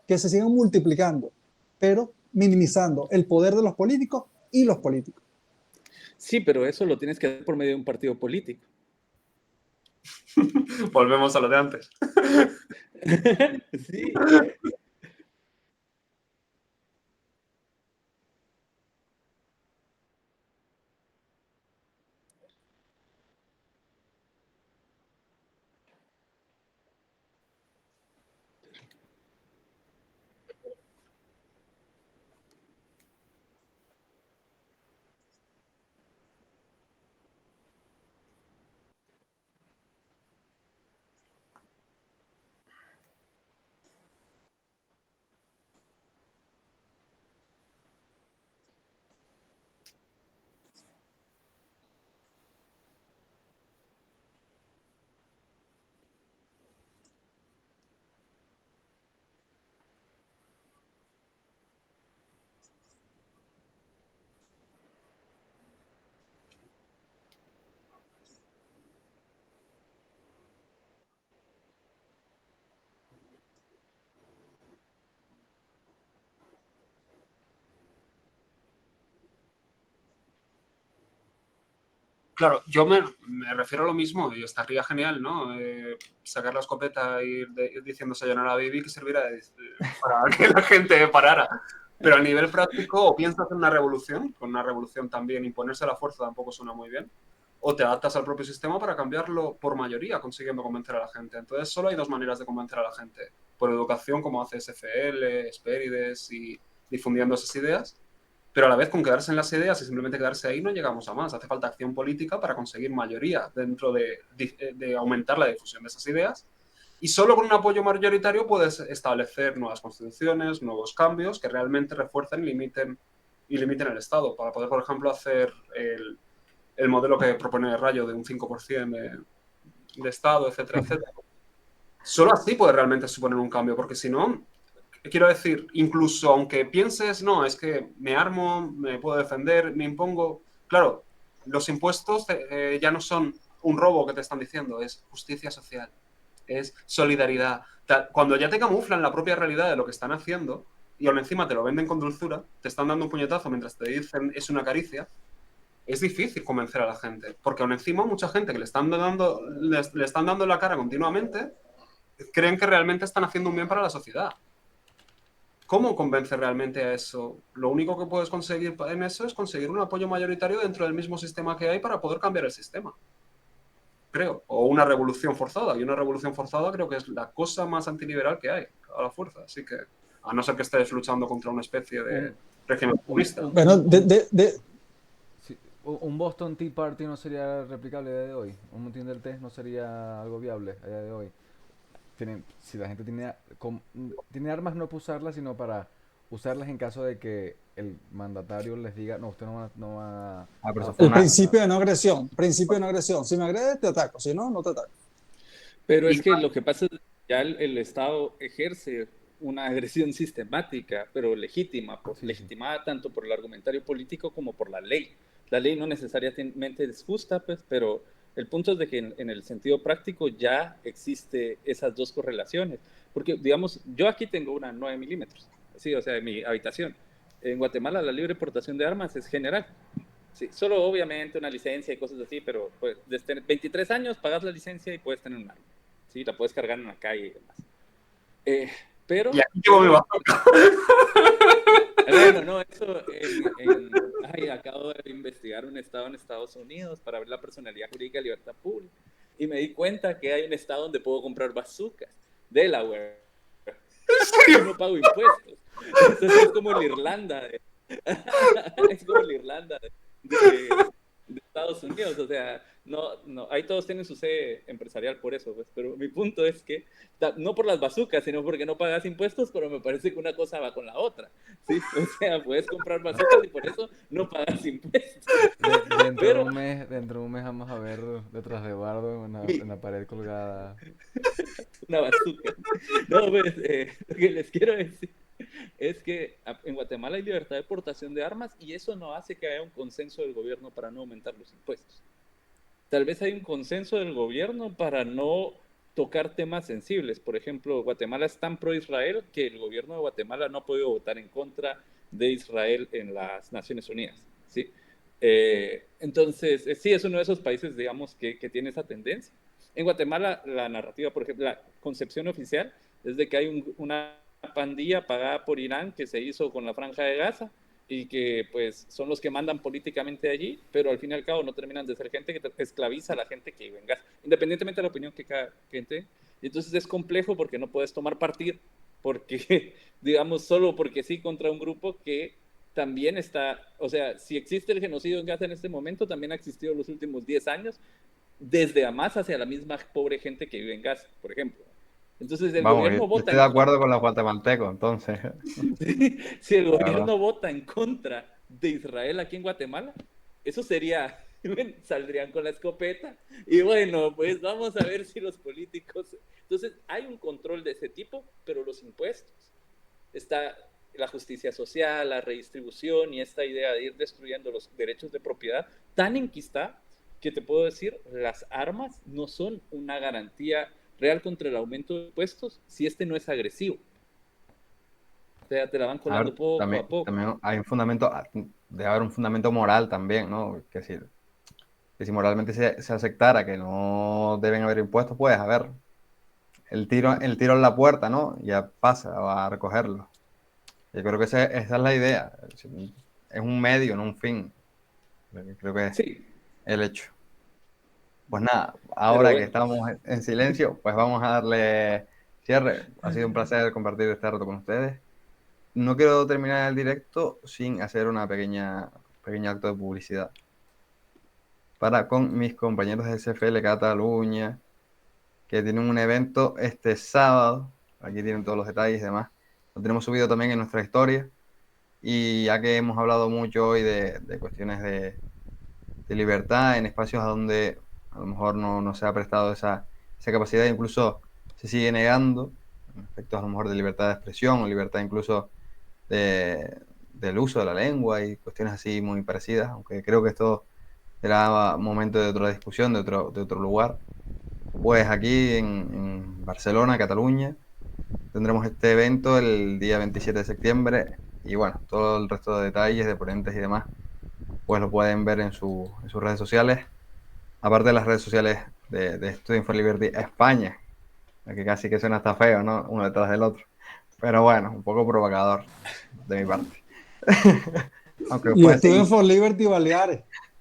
que se sigan multiplicando, pero minimizando el poder de los políticos y los políticos. sí, pero eso lo tienes que hacer por medio de un partido político. Volvemos a lo de antes. Sí. Claro, yo me refiero a lo mismo y estaría genial, ¿no? Sacar la escopeta e ir diciendo sayonara a Bibi que servira para que la gente parara. Pero a nivel práctico, o piensas en una revolución, con una revolución también imponerse a la fuerza tampoco suena muy bien, o te adaptas al propio sistema para cambiarlo por mayoría, consiguiendo convencer a la gente. Entonces, solo hay dos maneras de convencer a la gente. Por educación, como hace SFL, Hespérides y difundiendo esas ideas, pero a la vez con quedarse en las ideas y simplemente quedarse ahí no llegamos a más. Hace falta acción política para conseguir mayoría dentro de aumentar la difusión de esas ideas. Y solo con un apoyo mayoritario puedes establecer nuevas constituciones, nuevos cambios que realmente refuercen y limiten el Estado. Para poder, por ejemplo, hacer el modelo que propone Rayo de un 5% de Estado, etcétera, etcétera. Solo así puede realmente suponer un cambio, porque si no, quiero decir, incluso aunque pienses, no, es que me armo, me puedo defender, me impongo. Claro, los impuestos ya no son un robo que te están diciendo, es justicia social, es solidaridad. Cuando ya te camuflan la propia realidad de lo que están haciendo y aún encima te lo venden con dulzura, te están dando un puñetazo mientras te dicen es una caricia, es difícil convencer a la gente. Porque aún encima mucha gente que le están dando la cara continuamente creen que realmente están haciendo un bien para la sociedad. ¿Cómo convence realmente a eso? Lo único que puedes conseguir en eso es conseguir un apoyo mayoritario dentro del mismo sistema que hay para poder cambiar el sistema. Creo. O una revolución forzada. Y una revolución forzada creo que es la cosa más antiliberal que hay a la fuerza. Así que, a no ser que estés luchando contra una especie de régimen comunista. Bueno, Sí, un Boston Tea Party no sería replicable a día de hoy. Un motín del té no sería algo viable a día de hoy. Si la gente tiene armas, no para usarlas, sino para usarlas en caso de que el mandatario les diga, no, usted no va Ah, pero eso a fue el una, principio de no agresión, principio de no agresión. Si me agredes, te ataco, si no, no te ataco. Pero es que lo que pasa es que ya el Estado ejerce una agresión sistemática, pero legítima, Sí, sí. legitimada tanto por el argumentario político como por la ley. La ley no necesariamente es justa, pues, pero el punto es de que en el sentido práctico ya existe esas dos correlaciones. Porque, digamos, yo aquí tengo una 9 milímetros, sí, o sea, en mi habitación. En Guatemala la libre portación de armas es general. Sí, solo obviamente una licencia y cosas así, pero pues, desde 23 años pagas la licencia y puedes tener un arma. Sí, la puedes cargar en la calle y demás. Pero... Y aquí llevo mi bazooka. Bueno, no, eso ay, acabo de investigar un estado en Estados Unidos para ver la personalidad jurídica de libertad pública y me di cuenta que hay un estado donde puedo comprar bazucas, Delaware. Yo no pago impuestos. Entonces es como la Irlanda. Es como la Irlanda de Estados Unidos. O sea, no, ahí todos tienen su sede empresarial por eso, pues, pero mi punto es que, no por las bazucas, sino porque no pagas impuestos, pero me parece que una cosa va con la otra, ¿sí? O sea, puedes comprar bazucas y por eso no pagas impuestos. Pero Dentro de un mes vamos a ver detrás de Eduardo en la pared colgada. una bazooka. No, pues, lo que les quiero decir es que en Guatemala hay libertad de portación de armas y eso no hace que haya un consenso del gobierno para no aumentar los impuestos. Tal vez hay un consenso del gobierno para no tocar temas sensibles. Por ejemplo, Guatemala es tan pro-Israel que el gobierno de Guatemala no ha podido votar en contra de Israel en las Naciones Unidas, ¿sí? Entonces, sí, es uno de esos países, digamos, que tiene esa tendencia. En Guatemala, la narrativa, por ejemplo, la concepción oficial es de que hay una pandilla pagada por Irán que se hizo con la Franja de Gaza y que pues son los que mandan políticamente allí, pero al fin y al cabo no terminan de ser gente que esclaviza a la gente que vive en Gaza, independientemente de la opinión que cada gente. Y entonces es complejo porque no puedes tomar partido, porque, digamos, solo porque sí contra un grupo que también está, o sea, si existe el genocidio en Gaza en este momento, también ha existido en los últimos 10 años, desde Hamas hacia la misma pobre gente que vive en Gaza, por ejemplo. Entonces el Vamos, gobierno yo vota estoy de acuerdo con los guatemaltecos, entonces, si el la verdad. gobierno vota en contra de Israel aquí en Guatemala, eso sería, saldrían con la escopeta y bueno, pues vamos a ver si los políticos, entonces hay un control de ese tipo, pero los impuestos, está la justicia social, la redistribución y esta idea de ir destruyendo los derechos de propiedad tan enquistada que te puedo decir, las armas no son una garantía real contra el aumento de impuestos si este no es agresivo. O sea, te la van A ver, colando poco a también, poco. también hay un fundamento, debe haber un fundamento moral también, ¿no? Que si moralmente se aceptara que no deben haber impuestos, pues, a ver, el tiro en la puerta, ¿no? Ya pasa a recogerlo. Yo creo que esa es la idea. Es un medio, no un fin. Creo que es Sí, el hecho. Pues nada, pero ahora que bueno, estamos en silencio, pues vamos a darle cierre. Ha sido un placer compartir este rato con ustedes. No quiero terminar el directo sin hacer una pequeño acto de publicidad para con mis compañeros de SFL Cataluña, que tienen un evento este sábado. Aquí tienen todos los detalles y demás. Lo tenemos subido también en nuestra historia. Y ya que hemos hablado mucho hoy de cuestiones de libertad en espacios a donde a lo mejor no se ha prestado esa capacidad, incluso se sigue negando, en aspectos a lo mejor de libertad de expresión o libertad incluso del uso de la lengua y cuestiones así muy parecidas, aunque creo que esto será momento de otra discusión, de otro lugar. Pues aquí en Barcelona, Cataluña, tendremos este evento el día 27 de septiembre y bueno, todo el resto de detalles, de ponentes y demás, pues lo pueden ver en sus redes sociales, aparte de las redes sociales de Student for Liberty España, que casi que suena hasta feo, ¿no? Uno detrás del otro. Pero bueno, un poco provocador de mi parte. Aunque Y puede Student seguir. for Liberty Baleares.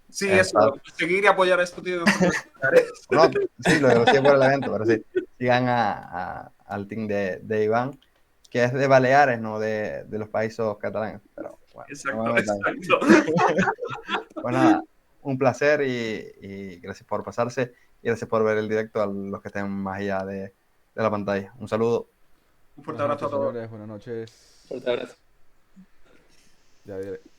Sí, eso, Exacto. seguir y apoyar a Estudios Universitarios. No, sí, lo decía por el evento, pero sí. Sigan al team de Iván, que es de Baleares, no de los países catalanes. Pero bueno, no me Exacto, meto ahí. exacto. Pues nada, un placer y gracias por pasarse y gracias por ver el directo a los que estén más allá de la pantalla. Un saludo. Un fuerte Buenas abrazo a noches, todos. señores. Buenas noches. fuerte abrazo. Ya diré.